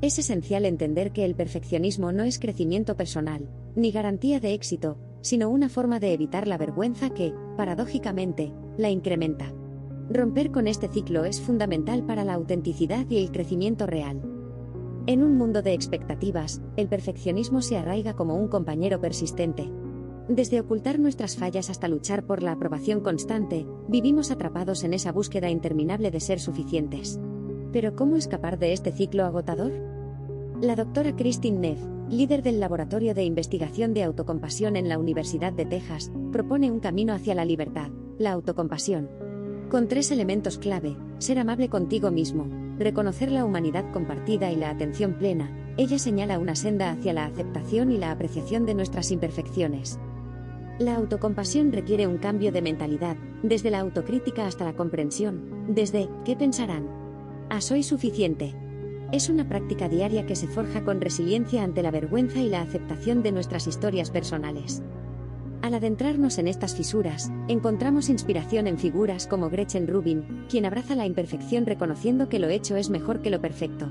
Es esencial entender que el perfeccionismo no es crecimiento personal, ni garantía de éxito, sino una forma de evitar la vergüenza que, paradójicamente, la incrementa. Romper con este ciclo es fundamental para la autenticidad y el crecimiento real. En un mundo de expectativas, el perfeccionismo se arraiga como un compañero persistente. Desde ocultar nuestras fallas hasta luchar por la aprobación constante, vivimos atrapados en esa búsqueda interminable de ser suficientes. ¿Pero cómo escapar de este ciclo agotador? La doctora Kristin Neff, líder del Laboratorio de Investigación de Autocompasión en la Universidad de Texas, propone un camino hacia la libertad, la autocompasión. Con 3 elementos clave: ser amable contigo mismo, reconocer la humanidad compartida y la atención plena. Ella señala una senda hacia la aceptación y la apreciación de nuestras imperfecciones. La autocompasión requiere un cambio de mentalidad, desde la autocrítica hasta la comprensión, desde ¿qué pensarán? A soy suficiente. Es una práctica diaria que se forja con resiliencia ante la vergüenza y la aceptación de nuestras historias personales. Al adentrarnos en estas fisuras, encontramos inspiración en figuras como Gretchen Rubin, quien abraza la imperfección reconociendo que lo hecho es mejor que lo perfecto.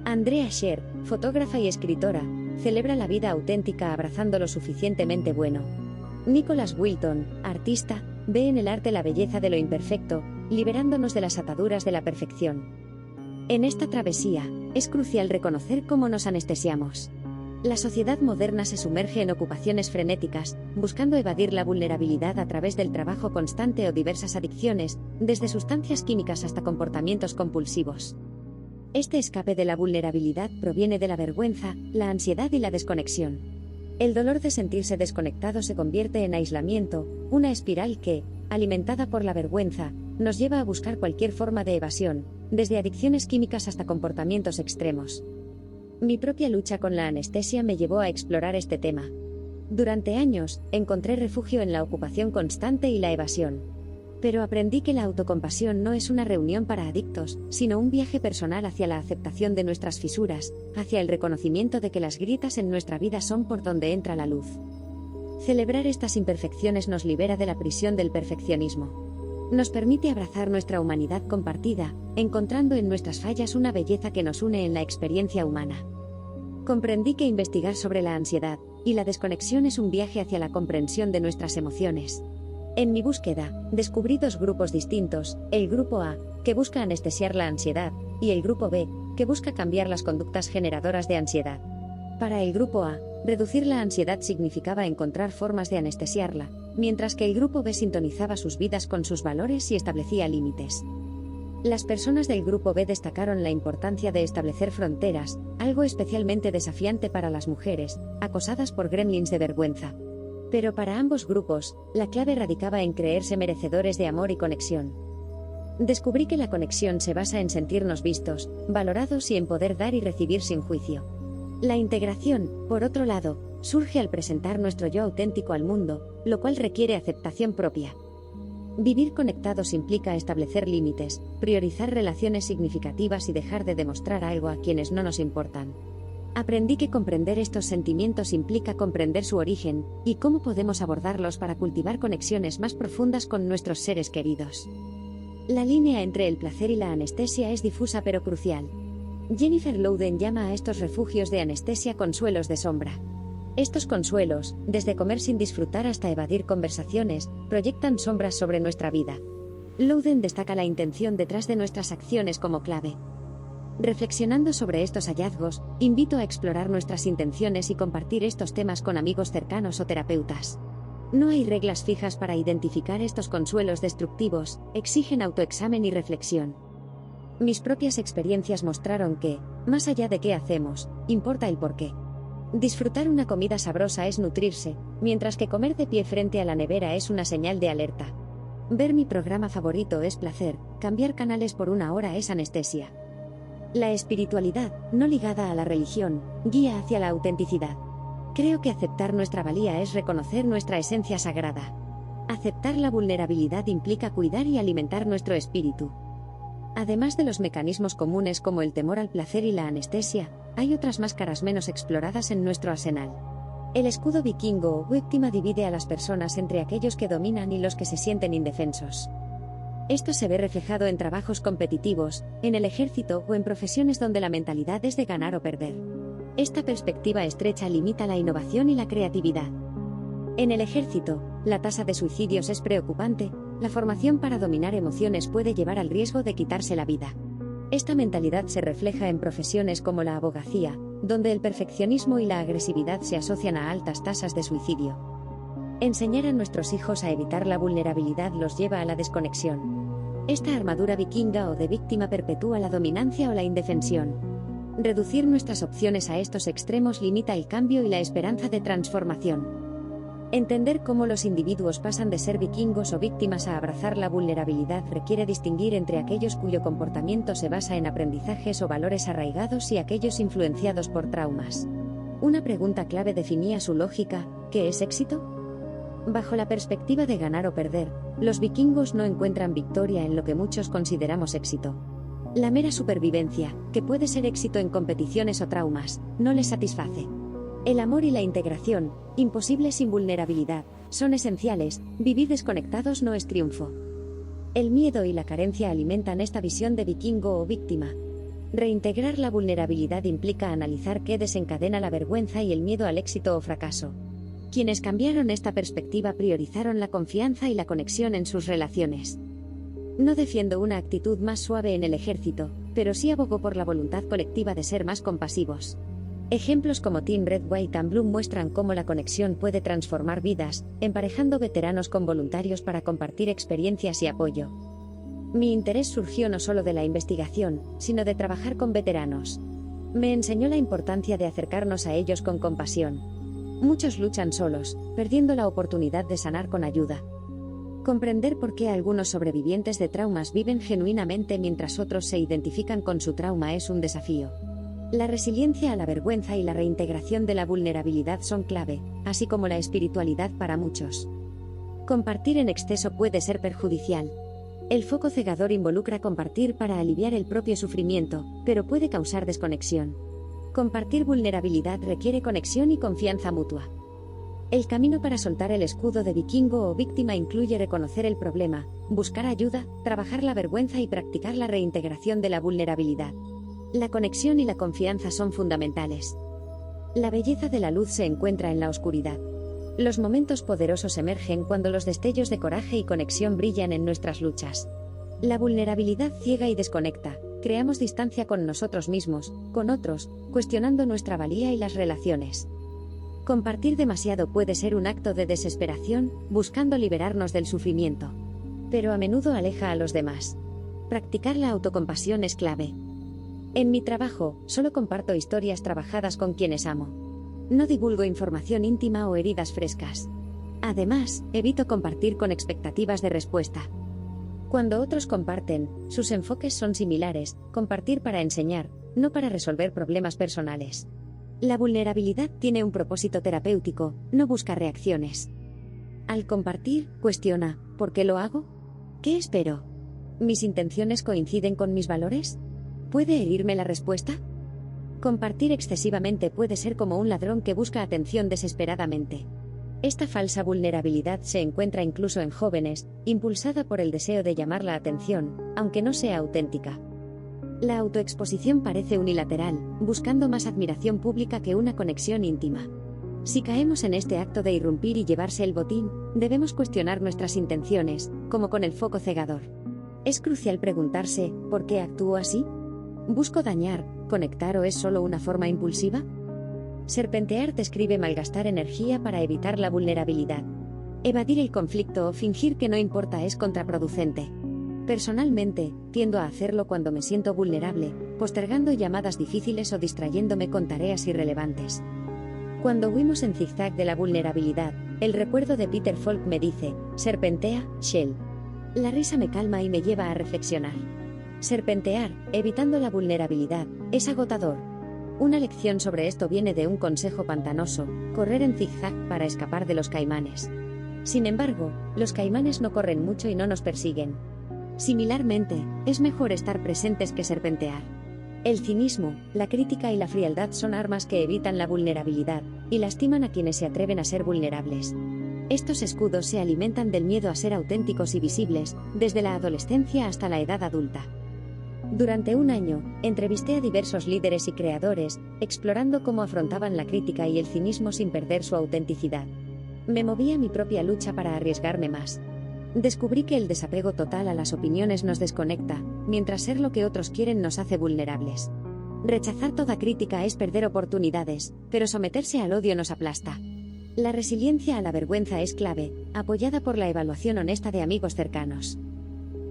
Andrea Sher, fotógrafa y escritora, celebra la vida auténtica abrazando lo suficientemente bueno. Nicholas Wilton, artista, ve en el arte la belleza de lo imperfecto, liberándonos de las ataduras de la perfección. En esta travesía, es crucial reconocer cómo nos anestesiamos. La sociedad moderna se sumerge en ocupaciones frenéticas, buscando evadir la vulnerabilidad a través del trabajo constante o diversas adicciones, desde sustancias químicas hasta comportamientos compulsivos. Este escape de la vulnerabilidad proviene de la vergüenza, la ansiedad y la desconexión. El dolor de sentirse desconectado se convierte en aislamiento, una espiral que, alimentada por la vergüenza, nos lleva a buscar cualquier forma de evasión, desde adicciones químicas hasta comportamientos extremos. Mi propia lucha con la anestesia me llevó a explorar este tema. Durante años, encontré refugio en la ocupación constante y la evasión. Pero aprendí que la autocompasión no es una reunión para adictos, sino un viaje personal hacia la aceptación de nuestras fisuras, hacia el reconocimiento de que las grietas en nuestra vida son por donde entra la luz. Celebrar estas imperfecciones nos libera de la prisión del perfeccionismo. Nos permite abrazar nuestra humanidad compartida, encontrando en nuestras fallas una belleza que nos une en la experiencia humana. Comprendí que investigar sobre la ansiedad y la desconexión es un viaje hacia la comprensión de nuestras emociones. En mi búsqueda, descubrí 2 grupos distintos: el grupo A, que busca anestesiar la ansiedad, y el grupo B, que busca cambiar las conductas generadoras de ansiedad. Para el grupo A, reducir la ansiedad significaba encontrar formas de anestesiarla, mientras que el grupo B sintonizaba sus vidas con sus valores y establecía límites. Las personas del grupo B destacaron la importancia de establecer fronteras, algo especialmente desafiante para las mujeres, acosadas por gremlins de vergüenza. Pero para ambos grupos, la clave radicaba en creerse merecedores de amor y conexión. Descubrí que la conexión se basa en sentirnos vistos, valorados y en poder dar y recibir sin juicio. La integración, por otro lado, surge al presentar nuestro yo auténtico al mundo, lo cual requiere aceptación propia. Vivir conectados implica establecer límites, priorizar relaciones significativas y dejar de demostrar algo a quienes no nos importan. Aprendí que comprender estos sentimientos implica comprender su origen, y cómo podemos abordarlos para cultivar conexiones más profundas con nuestros seres queridos. La línea entre el placer y la anestesia es difusa pero crucial. Jennifer Louden llama a estos refugios de anestesia consuelos de sombra. Estos consuelos, desde comer sin disfrutar hasta evadir conversaciones, proyectan sombras sobre nuestra vida. Louden destaca la intención detrás de nuestras acciones como clave. Reflexionando sobre estos hallazgos, invito a explorar nuestras intenciones y compartir estos temas con amigos cercanos o terapeutas. No hay reglas fijas para identificar estos consuelos destructivos, exigen autoexamen y reflexión. Mis propias experiencias mostraron que, más allá de qué hacemos, importa el porqué. Disfrutar una comida sabrosa es nutrirse, mientras que comer de pie frente a la nevera es una señal de alerta. Ver mi programa favorito es placer, cambiar canales por 1 hora es anestesia. La espiritualidad, no ligada a la religión, guía hacia la autenticidad. Creo que aceptar nuestra valía es reconocer nuestra esencia sagrada. Aceptar la vulnerabilidad implica cuidar y alimentar nuestro espíritu. Además de los mecanismos comunes como el temor al placer y la anestesia, hay otras máscaras menos exploradas en nuestro arsenal. El escudo vikingo o víctima divide a las personas entre aquellos que dominan y los que se sienten indefensos. Esto se ve reflejado en trabajos competitivos, en el ejército o en profesiones donde la mentalidad es de ganar o perder. Esta perspectiva estrecha limita la innovación y la creatividad. En el ejército, la tasa de suicidios es preocupante, la formación para dominar emociones puede llevar al riesgo de quitarse la vida. Esta mentalidad se refleja en profesiones como la abogacía, donde el perfeccionismo y la agresividad se asocian a altas tasas de suicidio. Enseñar a nuestros hijos a evitar la vulnerabilidad los lleva a la desconexión. Esta armadura vikinga o de víctima perpetúa la dominancia o la indefensión. Reducir nuestras opciones a estos extremos limita el cambio y la esperanza de transformación. Entender cómo los individuos pasan de ser vikingos o víctimas a abrazar la vulnerabilidad requiere distinguir entre aquellos cuyo comportamiento se basa en aprendizajes o valores arraigados y aquellos influenciados por traumas. Una pregunta clave definía su lógica: ¿qué es éxito? Bajo la perspectiva de ganar o perder, los vikingos no encuentran victoria en lo que muchos consideramos éxito. La mera supervivencia, que puede ser éxito en competiciones o traumas, no les satisface. El amor y la integración, imposibles sin vulnerabilidad, son esenciales. Vivir desconectados no es triunfo. El miedo y la carencia alimentan esta visión de vikingo o víctima. Reintegrar la vulnerabilidad implica analizar qué desencadena la vergüenza y el miedo al éxito o fracaso. Quienes cambiaron esta perspectiva priorizaron la confianza y la conexión en sus relaciones. No defiendo una actitud más suave en el ejército, pero sí abogo por la voluntad colectiva de ser más compasivos. Ejemplos como Team Red, White and Blue muestran cómo la conexión puede transformar vidas, emparejando veteranos con voluntarios para compartir experiencias y apoyo. Mi interés surgió no solo de la investigación, sino de trabajar con veteranos. Me enseñó la importancia de acercarnos a ellos con compasión. Muchos luchan solos, perdiendo la oportunidad de sanar con ayuda. Comprender por qué algunos sobrevivientes de traumas viven genuinamente mientras otros se identifican con su trauma es un desafío. La resiliencia a la vergüenza y la reintegración de la vulnerabilidad son clave, así como la espiritualidad para muchos. Compartir en exceso puede ser perjudicial. El foco cegador involucra compartir para aliviar el propio sufrimiento, pero puede causar desconexión. Compartir vulnerabilidad requiere conexión y confianza mutua. El camino para soltar el escudo de vikingo o víctima incluye reconocer el problema, buscar ayuda, trabajar la vergüenza y practicar la reintegración de la vulnerabilidad. La conexión y la confianza son fundamentales. La belleza de la luz se encuentra en la oscuridad. Los momentos poderosos emergen cuando los destellos de coraje y conexión brillan en nuestras luchas. La vulnerabilidad ciega y desconecta. Creamos distancia con nosotros mismos, con otros, cuestionando nuestra valía y las relaciones. Compartir demasiado puede ser un acto de desesperación, buscando liberarnos del sufrimiento. Pero a menudo aleja a los demás. Practicar la autocompasión es clave. En mi trabajo, solo comparto historias trabajadas con quienes amo. No divulgo información íntima o heridas frescas. Además, evito compartir con expectativas de respuesta. Cuando otros comparten, sus enfoques son similares: compartir para enseñar, no para resolver problemas personales. La vulnerabilidad tiene un propósito terapéutico, no busca reacciones. Al compartir, cuestiona: ¿por qué lo hago? ¿Qué espero? ¿Mis intenciones coinciden con mis valores? ¿Puede herirme la respuesta? Compartir excesivamente puede ser como un ladrón que busca atención desesperadamente. Esta falsa vulnerabilidad se encuentra incluso en jóvenes, impulsada por el deseo de llamar la atención, aunque no sea auténtica. La autoexposición parece unilateral, buscando más admiración pública que una conexión íntima. Si caemos en este acto de irrumpir y llevarse el botín, debemos cuestionar nuestras intenciones, como con el foco cegador. Es crucial preguntarse: ¿por qué actúo así? ¿Busco dañar, conectar o es solo una forma impulsiva? Serpentear describe malgastar energía para evitar la vulnerabilidad. Evadir el conflicto o fingir que no importa es contraproducente. Personalmente, tiendo a hacerlo cuando me siento vulnerable, postergando llamadas difíciles o distrayéndome con tareas irrelevantes. Cuando huimos en zigzag de la vulnerabilidad, el recuerdo de Peter Falk me dice: serpentea, Shell. La risa me calma y me lleva a reflexionar. Serpentear, evitando la vulnerabilidad, es agotador. Una lección sobre esto viene de un consejo pantanoso: correr en zigzag para escapar de los caimanes. Sin embargo, los caimanes no corren mucho y no nos persiguen. Similarmente, es mejor estar presentes que serpentear. El cinismo, la crítica y la frialdad son armas que evitan la vulnerabilidad y lastiman a quienes se atreven a ser vulnerables. Estos escudos se alimentan del miedo a ser auténticos y visibles, desde la adolescencia hasta la edad adulta. Durante un año, entrevisté a diversos líderes y creadores, explorando cómo afrontaban la crítica y el cinismo sin perder su autenticidad. Me moví a mi propia lucha para arriesgarme más. Descubrí que el desapego total a las opiniones nos desconecta, mientras ser lo que otros quieren nos hace vulnerables. Rechazar toda crítica es perder oportunidades, pero someterse al odio nos aplasta. La resiliencia a la vergüenza es clave, apoyada por la evaluación honesta de amigos cercanos.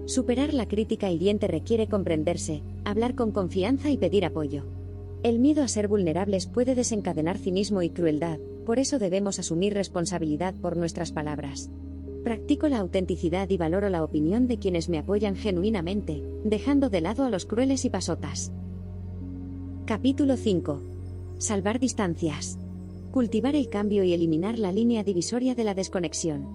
Superar la crítica hiriente requiere comprenderse, hablar con confianza y pedir apoyo. El miedo a ser vulnerables puede desencadenar cinismo y crueldad, por eso debemos asumir responsabilidad por nuestras palabras. Practico la autenticidad y valoro la opinión de quienes me apoyan genuinamente, dejando de lado a los crueles y pasotas. Capítulo 5. Salvar distancias. Cultivar el cambio y eliminar la línea divisoria de la desconexión.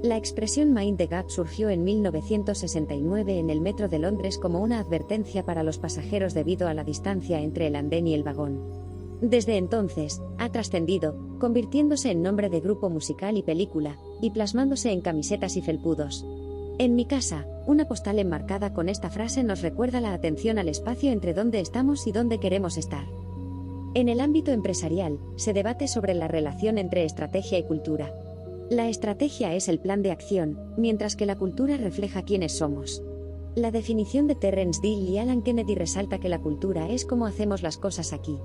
La expresión Mind the Gap surgió en 1969 en el metro de Londres como una advertencia para los pasajeros debido a la distancia entre el andén y el vagón. Desde entonces, ha trascendido, convirtiéndose en nombre de grupo musical y película, y plasmándose en camisetas y felpudos. En mi casa, una postal enmarcada con esta frase nos recuerda la atención al espacio entre dónde estamos y dónde queremos estar. En el ámbito empresarial, se debate sobre la relación entre estrategia y cultura. La estrategia es el plan de acción, mientras que la cultura refleja quiénes somos. La definición de Terence Deal y Alan Kennedy resalta que la cultura es cómo hacemos las cosas aquí.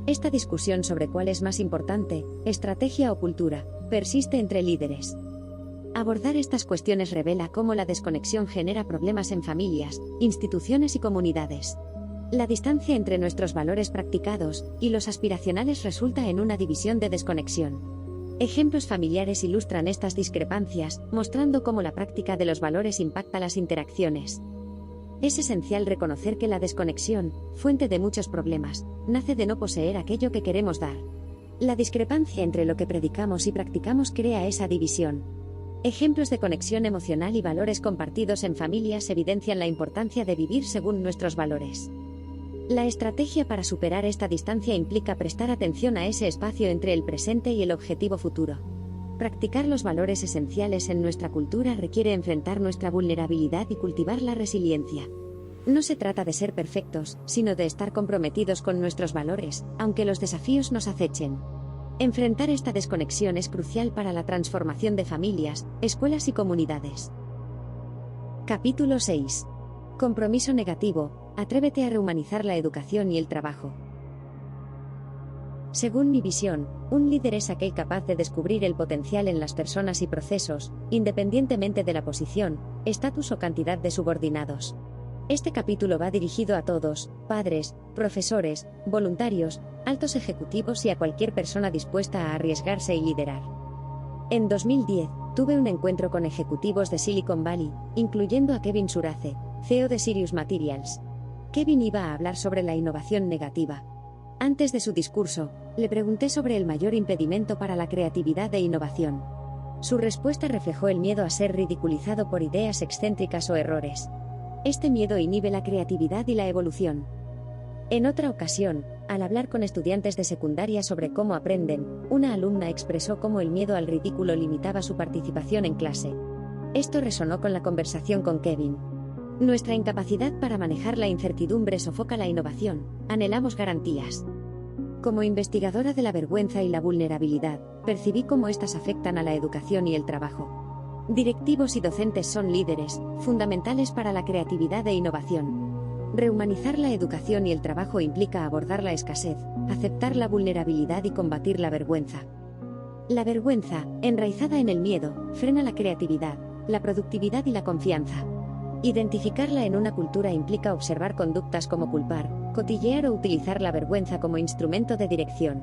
Esta discusión sobre cuál es más importante, estrategia o cultura, persiste entre líderes. Abordar estas cuestiones revela cómo la desconexión genera problemas en familias, instituciones y comunidades. La distancia entre nuestros valores practicados y los aspiracionales resulta en una división de desconexión. Ejemplos familiares ilustran estas discrepancias, mostrando cómo la práctica de los valores impacta las interacciones. Es esencial reconocer que la desconexión, fuente de muchos problemas, nace de no poseer aquello que queremos dar. La discrepancia entre lo que predicamos y practicamos crea esa división. Ejemplos de conexión emocional y valores compartidos en familias evidencian la importancia de vivir según nuestros valores. La estrategia para superar esta distancia implica prestar atención a ese espacio entre el presente y el objetivo futuro. Practicar los valores esenciales en nuestra cultura requiere enfrentar nuestra vulnerabilidad y cultivar la resiliencia. No se trata de ser perfectos, sino de estar comprometidos con nuestros valores, aunque los desafíos nos acechen. Enfrentar esta desconexión es crucial para la transformación de familias, escuelas y comunidades. Capítulo 6. Compromiso negativo. Atrévete a rehumanizar la educación y el trabajo. Según mi visión, un líder es aquel capaz de descubrir el potencial en las personas y procesos, independientemente de la posición, estatus o cantidad de subordinados. Este capítulo va dirigido a todos, padres, profesores, voluntarios, altos ejecutivos y a cualquier persona dispuesta a arriesgarse y liderar. En 2010, tuve un encuentro con ejecutivos de Silicon Valley, incluyendo a Kevin Surace, CEO de Sirius Materials. Kevin iba a hablar sobre la innovación negativa. Antes de su discurso, le pregunté sobre el mayor impedimento para la creatividad e innovación. Su respuesta reflejó el miedo a ser ridiculizado por ideas excéntricas o errores. Este miedo inhibe la creatividad y la evolución. En otra ocasión, al hablar con estudiantes de secundaria sobre cómo aprenden, una alumna expresó cómo el miedo al ridículo limitaba su participación en clase. Esto resonó con la conversación con Kevin. Nuestra incapacidad para manejar la incertidumbre sofoca la innovación, anhelamos garantías. Como investigadora de la vergüenza y la vulnerabilidad, percibí cómo estas afectan a la educación y el trabajo. Directivos y docentes son líderes, fundamentales para la creatividad e innovación. Rehumanizar la educación y el trabajo implica abordar la escasez, aceptar la vulnerabilidad y combatir la vergüenza. La vergüenza, enraizada en el miedo, frena la creatividad, la productividad y la confianza. Identificarla en una cultura implica observar conductas como culpar, cotillear o utilizar la vergüenza como instrumento de dirección.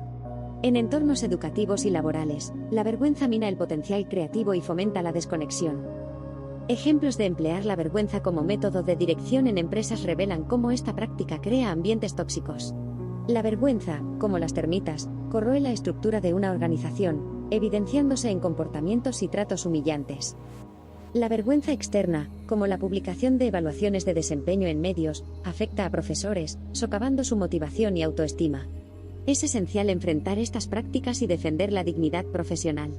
En entornos educativos y laborales, la vergüenza mina el potencial creativo y fomenta la desconexión. Ejemplos de emplear la vergüenza como método de dirección en empresas revelan cómo esta práctica crea ambientes tóxicos. La vergüenza, como las termitas, corroe la estructura de una organización, evidenciándose en comportamientos y tratos humillantes. La vergüenza externa, como la publicación de evaluaciones de desempeño en medios, afecta a profesores, socavando su motivación y autoestima. Es esencial enfrentar estas prácticas y defender la dignidad profesional.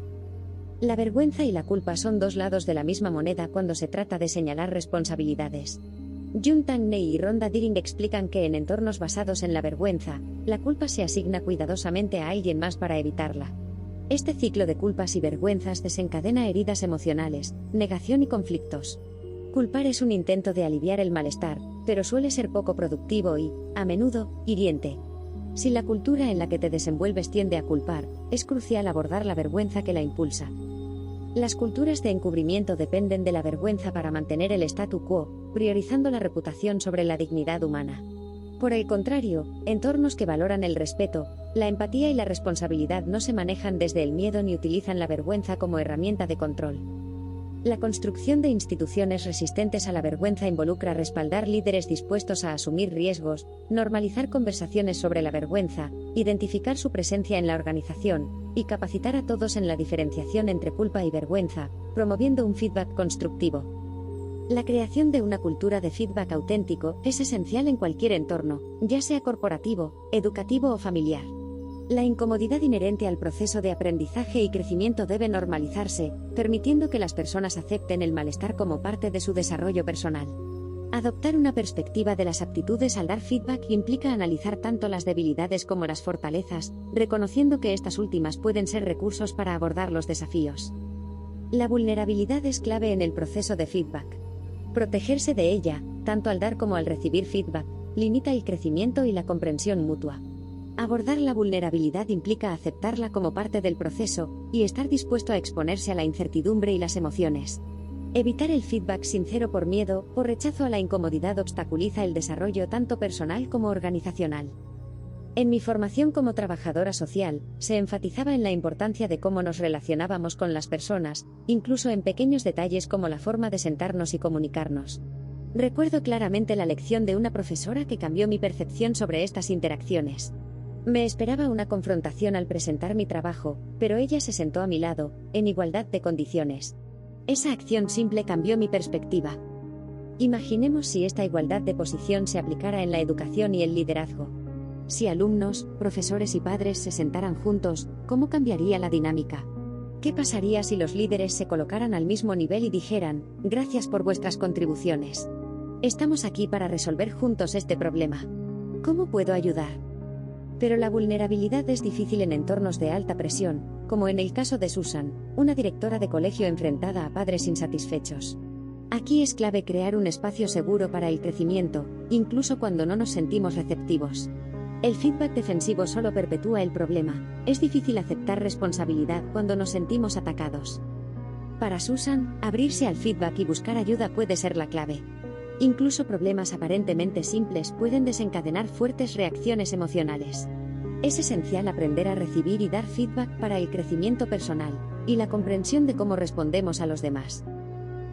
La vergüenza y la culpa son dos lados de la misma moneda cuando se trata de señalar responsabilidades. Jung Tangney y Rhonda Deering explican que en entornos basados en la vergüenza, la culpa se asigna cuidadosamente a alguien más para evitarla. Este ciclo de culpas y vergüenzas desencadena heridas emocionales, negación y conflictos. Culpar es un intento de aliviar el malestar, pero suele ser poco productivo y, a menudo, hiriente. Si la cultura en la que te desenvuelves tiende a culpar, es crucial abordar la vergüenza que la impulsa. Las culturas de encubrimiento dependen de la vergüenza para mantener el statu quo, priorizando la reputación sobre la dignidad humana. Por el contrario, entornos que valoran el respeto, la empatía y la responsabilidad no se manejan desde el miedo ni utilizan la vergüenza como herramienta de control. La construcción de instituciones resistentes a la vergüenza involucra respaldar líderes dispuestos a asumir riesgos, normalizar conversaciones sobre la vergüenza, identificar su presencia en la organización, y capacitar a todos en la diferenciación entre culpa y vergüenza, promoviendo un feedback constructivo. La creación de una cultura de feedback auténtico es esencial en cualquier entorno, ya sea corporativo, educativo o familiar. La incomodidad inherente al proceso de aprendizaje y crecimiento debe normalizarse, permitiendo que las personas acepten el malestar como parte de su desarrollo personal. Adoptar una perspectiva de las aptitudes al dar feedback implica analizar tanto las debilidades como las fortalezas, reconociendo que estas últimas pueden ser recursos para abordar los desafíos. La vulnerabilidad es clave en el proceso de feedback. Protegerse de ella, tanto al dar como al recibir feedback, limita el crecimiento y la comprensión mutua. Abordar la vulnerabilidad implica aceptarla como parte del proceso y estar dispuesto a exponerse a la incertidumbre y las emociones. Evitar el feedback sincero por miedo o rechazo a la incomodidad obstaculiza el desarrollo tanto personal como organizacional. En mi formación como trabajadora social, se enfatizaba en la importancia de cómo nos relacionábamos con las personas, incluso en pequeños detalles como la forma de sentarnos y comunicarnos. Recuerdo claramente la lección de una profesora que cambió mi percepción sobre estas interacciones. Me esperaba una confrontación al presentar mi trabajo, pero ella se sentó a mi lado, en igualdad de condiciones. Esa acción simple cambió mi perspectiva. Imaginemos si esta igualdad de posición se aplicara en la educación y el liderazgo. Si alumnos, profesores y padres se sentaran juntos, ¿cómo cambiaría la dinámica? ¿Qué pasaría si los líderes se colocaran al mismo nivel y dijeran, gracias por vuestras contribuciones? Estamos aquí para resolver juntos este problema. ¿Cómo puedo ayudar? Pero la vulnerabilidad es difícil en entornos de alta presión, como en el caso de Susan, una directora de colegio enfrentada a padres insatisfechos. Aquí es clave crear un espacio seguro para el crecimiento, incluso cuando no nos sentimos receptivos. El feedback defensivo solo perpetúa el problema. Es difícil aceptar responsabilidad cuando nos sentimos atacados. Para Susan, abrirse al feedback y buscar ayuda puede ser la clave. Incluso problemas aparentemente simples pueden desencadenar fuertes reacciones emocionales. Es esencial aprender a recibir y dar feedback para el crecimiento personal y la comprensión de cómo respondemos a los demás.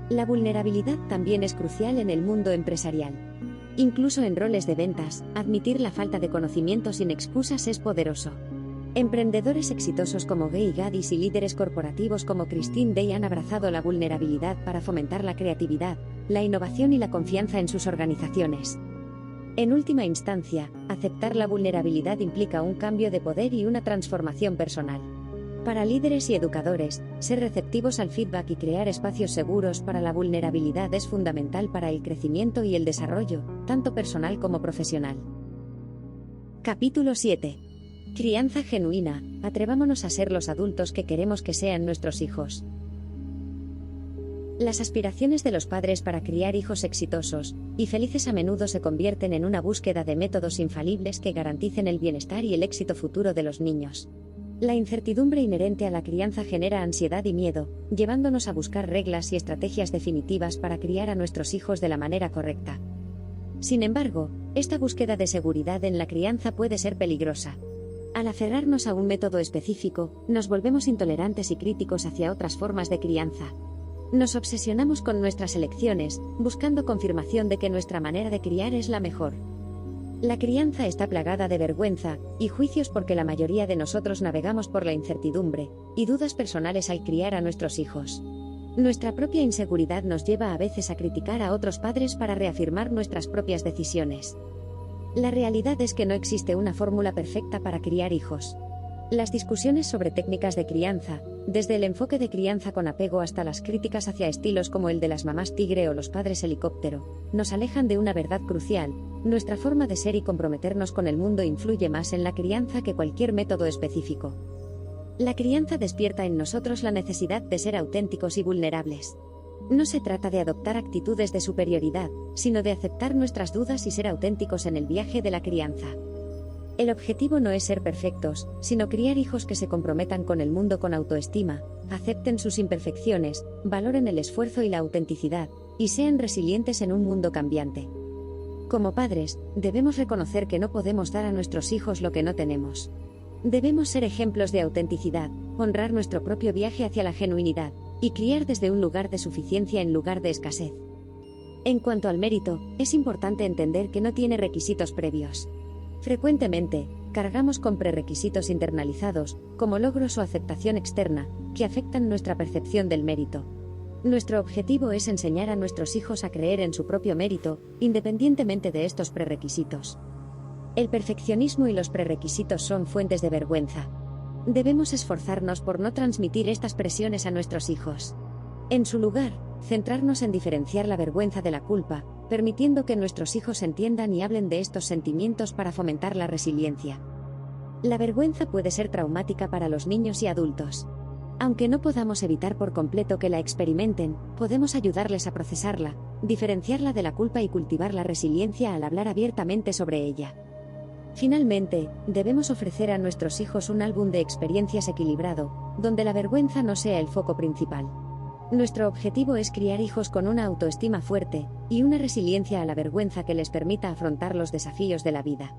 La vulnerabilidad también es crucial en el mundo empresarial. Incluso en roles de ventas, admitir la falta de conocimiento sin excusas es poderoso. Emprendedores exitosos como Guy Gaddis y líderes corporativos como Christine Day han abrazado la vulnerabilidad para fomentar la creatividad, la innovación y la confianza en sus organizaciones. En última instancia, aceptar la vulnerabilidad implica un cambio de poder y una transformación personal. Para líderes y educadores, ser receptivos al feedback y crear espacios seguros para la vulnerabilidad es fundamental para el crecimiento y el desarrollo, tanto personal como profesional. Capítulo 7. Crianza genuina. Atrevámonos a ser los adultos que queremos que sean nuestros hijos. Las aspiraciones de los padres para criar hijos exitosos y felices a menudo se convierten en una búsqueda de métodos infalibles que garanticen el bienestar y el éxito futuro de los niños. La incertidumbre inherente a la crianza genera ansiedad y miedo, llevándonos a buscar reglas y estrategias definitivas para criar a nuestros hijos de la manera correcta. Sin embargo, esta búsqueda de seguridad en la crianza puede ser peligrosa. Al aferrarnos a un método específico, nos volvemos intolerantes y críticos hacia otras formas de crianza. Nos obsesionamos con nuestras elecciones, buscando confirmación de que nuestra manera de criar es la mejor. La crianza está plagada de vergüenza y juicios porque la mayoría de nosotros navegamos por la incertidumbre y dudas personales al criar a nuestros hijos. Nuestra propia inseguridad nos lleva a veces a criticar a otros padres para reafirmar nuestras propias decisiones. La realidad es que no existe una fórmula perfecta para criar hijos. Las discusiones sobre técnicas de crianza, desde el enfoque de crianza con apego hasta las críticas hacia estilos como el de las mamás tigre o los padres helicóptero, nos alejan de una verdad crucial: nuestra forma de ser y comprometernos con el mundo influye más en la crianza que cualquier método específico. La crianza despierta en nosotros la necesidad de ser auténticos y vulnerables. No se trata de adoptar actitudes de superioridad, sino de aceptar nuestras dudas y ser auténticos en el viaje de la crianza. El objetivo no es ser perfectos, sino criar hijos que se comprometan con el mundo con autoestima, acepten sus imperfecciones, valoren el esfuerzo y la autenticidad, y sean resilientes en un mundo cambiante. Como padres, debemos reconocer que no podemos dar a nuestros hijos lo que no tenemos. Debemos ser ejemplos de autenticidad, honrar nuestro propio viaje hacia la genuinidad, y criar desde un lugar de suficiencia en lugar de escasez. En cuanto al mérito, es importante entender que no tiene requisitos previos. Frecuentemente, cargamos con prerequisitos internalizados, como logros o aceptación externa, que afectan nuestra percepción del mérito. Nuestro objetivo es enseñar a nuestros hijos a creer en su propio mérito, independientemente de estos prerequisitos. El perfeccionismo y los prerequisitos son fuentes de vergüenza. Debemos esforzarnos por no transmitir estas presiones a nuestros hijos. En su lugar, centrarnos en diferenciar la vergüenza de la culpa, permitiendo que nuestros hijos entiendan y hablen de estos sentimientos para fomentar la resiliencia. La vergüenza puede ser traumática para los niños y adultos. Aunque no podamos evitar por completo que la experimenten, podemos ayudarles a procesarla, diferenciarla de la culpa y cultivar la resiliencia al hablar abiertamente sobre ella. Finalmente, debemos ofrecer a nuestros hijos un álbum de experiencias equilibrado, donde la vergüenza no sea el foco principal. Nuestro objetivo es criar hijos con una autoestima fuerte y una resiliencia a la vergüenza que les permita afrontar los desafíos de la vida.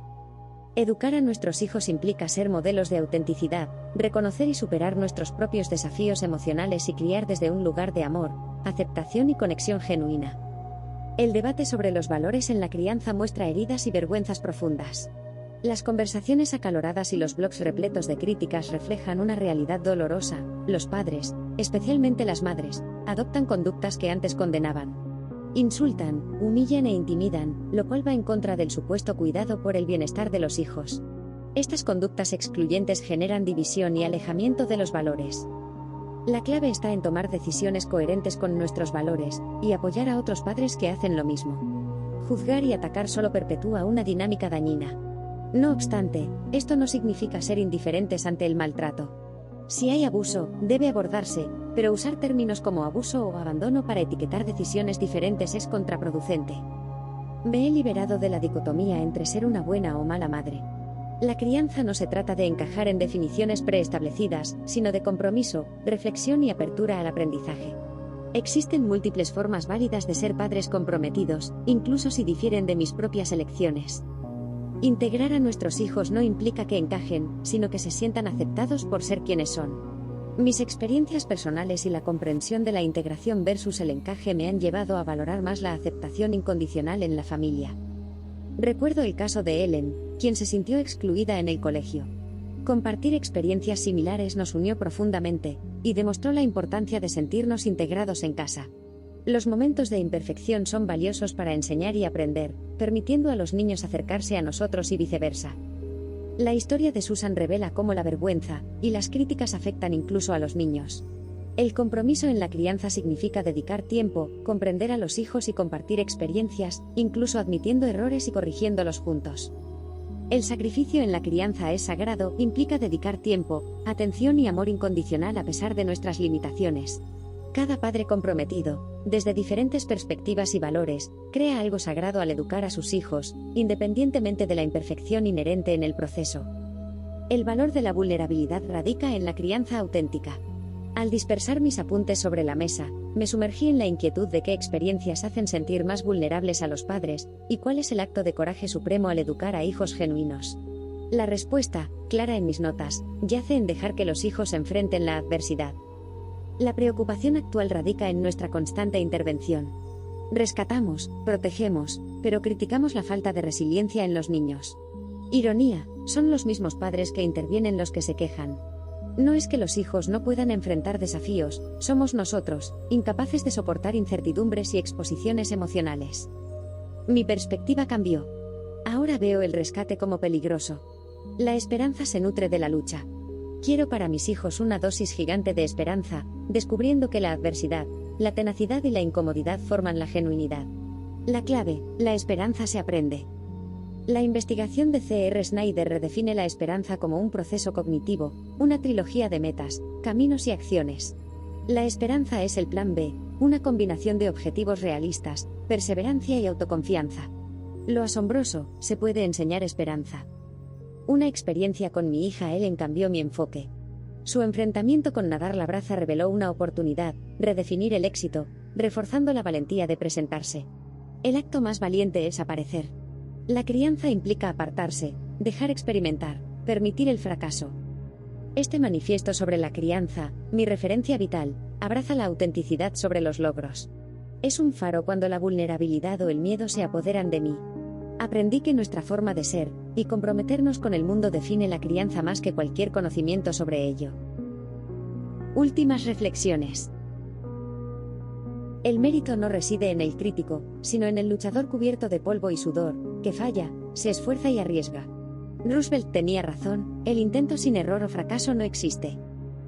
Educar a nuestros hijos implica ser modelos de autenticidad, reconocer y superar nuestros propios desafíos emocionales y criar desde un lugar de amor, aceptación y conexión genuina. El debate sobre los valores en la crianza muestra heridas y vergüenzas profundas. Las conversaciones acaloradas y los blogs repletos de críticas reflejan una realidad dolorosa. Los padres, especialmente las madres, adoptan conductas que antes condenaban. Insultan, humillan e intimidan, lo cual va en contra del supuesto cuidado por el bienestar de los hijos. Estas conductas excluyentes generan división y alejamiento de los valores. La clave está en tomar decisiones coherentes con nuestros valores y apoyar a otros padres que hacen lo mismo. Juzgar y atacar solo perpetúa una dinámica dañina. No obstante, esto no significa ser indiferentes ante el maltrato. Si hay abuso, debe abordarse, pero usar términos como abuso o abandono para etiquetar decisiones diferentes es contraproducente. Me he liberado de la dicotomía entre ser una buena o mala madre. La crianza no se trata de encajar en definiciones preestablecidas, sino de compromiso, reflexión y apertura al aprendizaje. Existen múltiples formas válidas de ser padres comprometidos, incluso si difieren de mis propias elecciones. Integrar a nuestros hijos no implica que encajen, sino que se sientan aceptados por ser quienes son. Mis experiencias personales y la comprensión de la integración versus el encaje me han llevado a valorar más la aceptación incondicional en la familia. Recuerdo el caso de Ellen, quien se sintió excluida en el colegio. Compartir experiencias similares nos unió profundamente, y demostró la importancia de sentirnos integrados en casa. Los momentos de imperfección son valiosos para enseñar y aprender, permitiendo a los niños acercarse a nosotros y viceversa. La historia de Susan revela cómo la vergüenza y las críticas afectan incluso a los niños. El compromiso en la crianza significa dedicar tiempo, comprender a los hijos y compartir experiencias, incluso admitiendo errores y corrigiéndolos juntos. El sacrificio en la crianza es sagrado, implica dedicar tiempo, atención y amor incondicional a pesar de nuestras limitaciones. Cada padre comprometido, desde diferentes perspectivas y valores, crea algo sagrado al educar a sus hijos, independientemente de la imperfección inherente en el proceso. El valor de la vulnerabilidad radica en la crianza auténtica. Al dispersar mis apuntes sobre la mesa, me sumergí en la inquietud de qué experiencias hacen sentir más vulnerables a los padres, y cuál es el acto de coraje supremo al educar a hijos genuinos. La respuesta, clara en mis notas, yace en dejar que los hijos enfrenten la adversidad. La preocupación actual radica en nuestra constante intervención. Rescatamos, protegemos, pero criticamos la falta de resiliencia en los niños. Ironía, son los mismos padres que intervienen los que se quejan. No es que los hijos no puedan enfrentar desafíos, somos nosotros, incapaces de soportar incertidumbres y exposiciones emocionales. Mi perspectiva cambió. Ahora veo el rescate como peligroso. La esperanza se nutre de la lucha. Quiero para mis hijos una dosis gigante de esperanza, descubriendo que la adversidad, la tenacidad y la incomodidad forman la genuinidad. La clave, la esperanza se aprende. La investigación de C.R. Snyder redefine la esperanza como un proceso cognitivo, una trilogía de metas, caminos y acciones. La esperanza es el plan B, una combinación de objetivos realistas, perseverancia y autoconfianza. Lo asombroso, se puede enseñar esperanza. Una experiencia con mi hija Ellen cambió mi enfoque. Su enfrentamiento con Nadar la Braza reveló una oportunidad, redefinir el éxito, reforzando la valentía de presentarse. El acto más valiente es aparecer. La crianza implica apartarse, dejar experimentar, permitir el fracaso. Este manifiesto sobre la crianza, mi referencia vital, abraza la autenticidad sobre los logros. Es un faro cuando la vulnerabilidad o el miedo se apoderan de mí. Aprendí que nuestra forma de ser y comprometernos con el mundo define la crianza más que cualquier conocimiento sobre ello. Últimas reflexiones. El mérito no reside en el crítico, sino en el luchador cubierto de polvo y sudor, que falla, se esfuerza y arriesga. Roosevelt tenía razón, el intento sin error o fracaso no existe.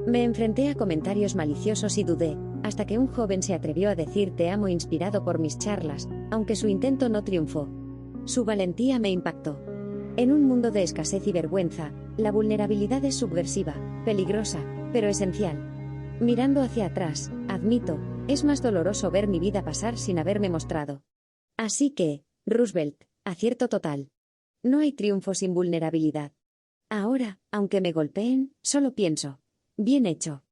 Me enfrenté a comentarios maliciosos y dudé, hasta que un joven se atrevió a decir te amo inspirado por mis charlas, aunque su intento no triunfó. Su valentía me impactó. En un mundo de escasez y vergüenza, la vulnerabilidad es subversiva, peligrosa, pero esencial. Mirando hacia atrás, admito, es más doloroso ver mi vida pasar sin haberme mostrado. Así que, Roosevelt, acierto total. No hay triunfo sin vulnerabilidad. Ahora, aunque me golpeen, solo pienso. Bien hecho.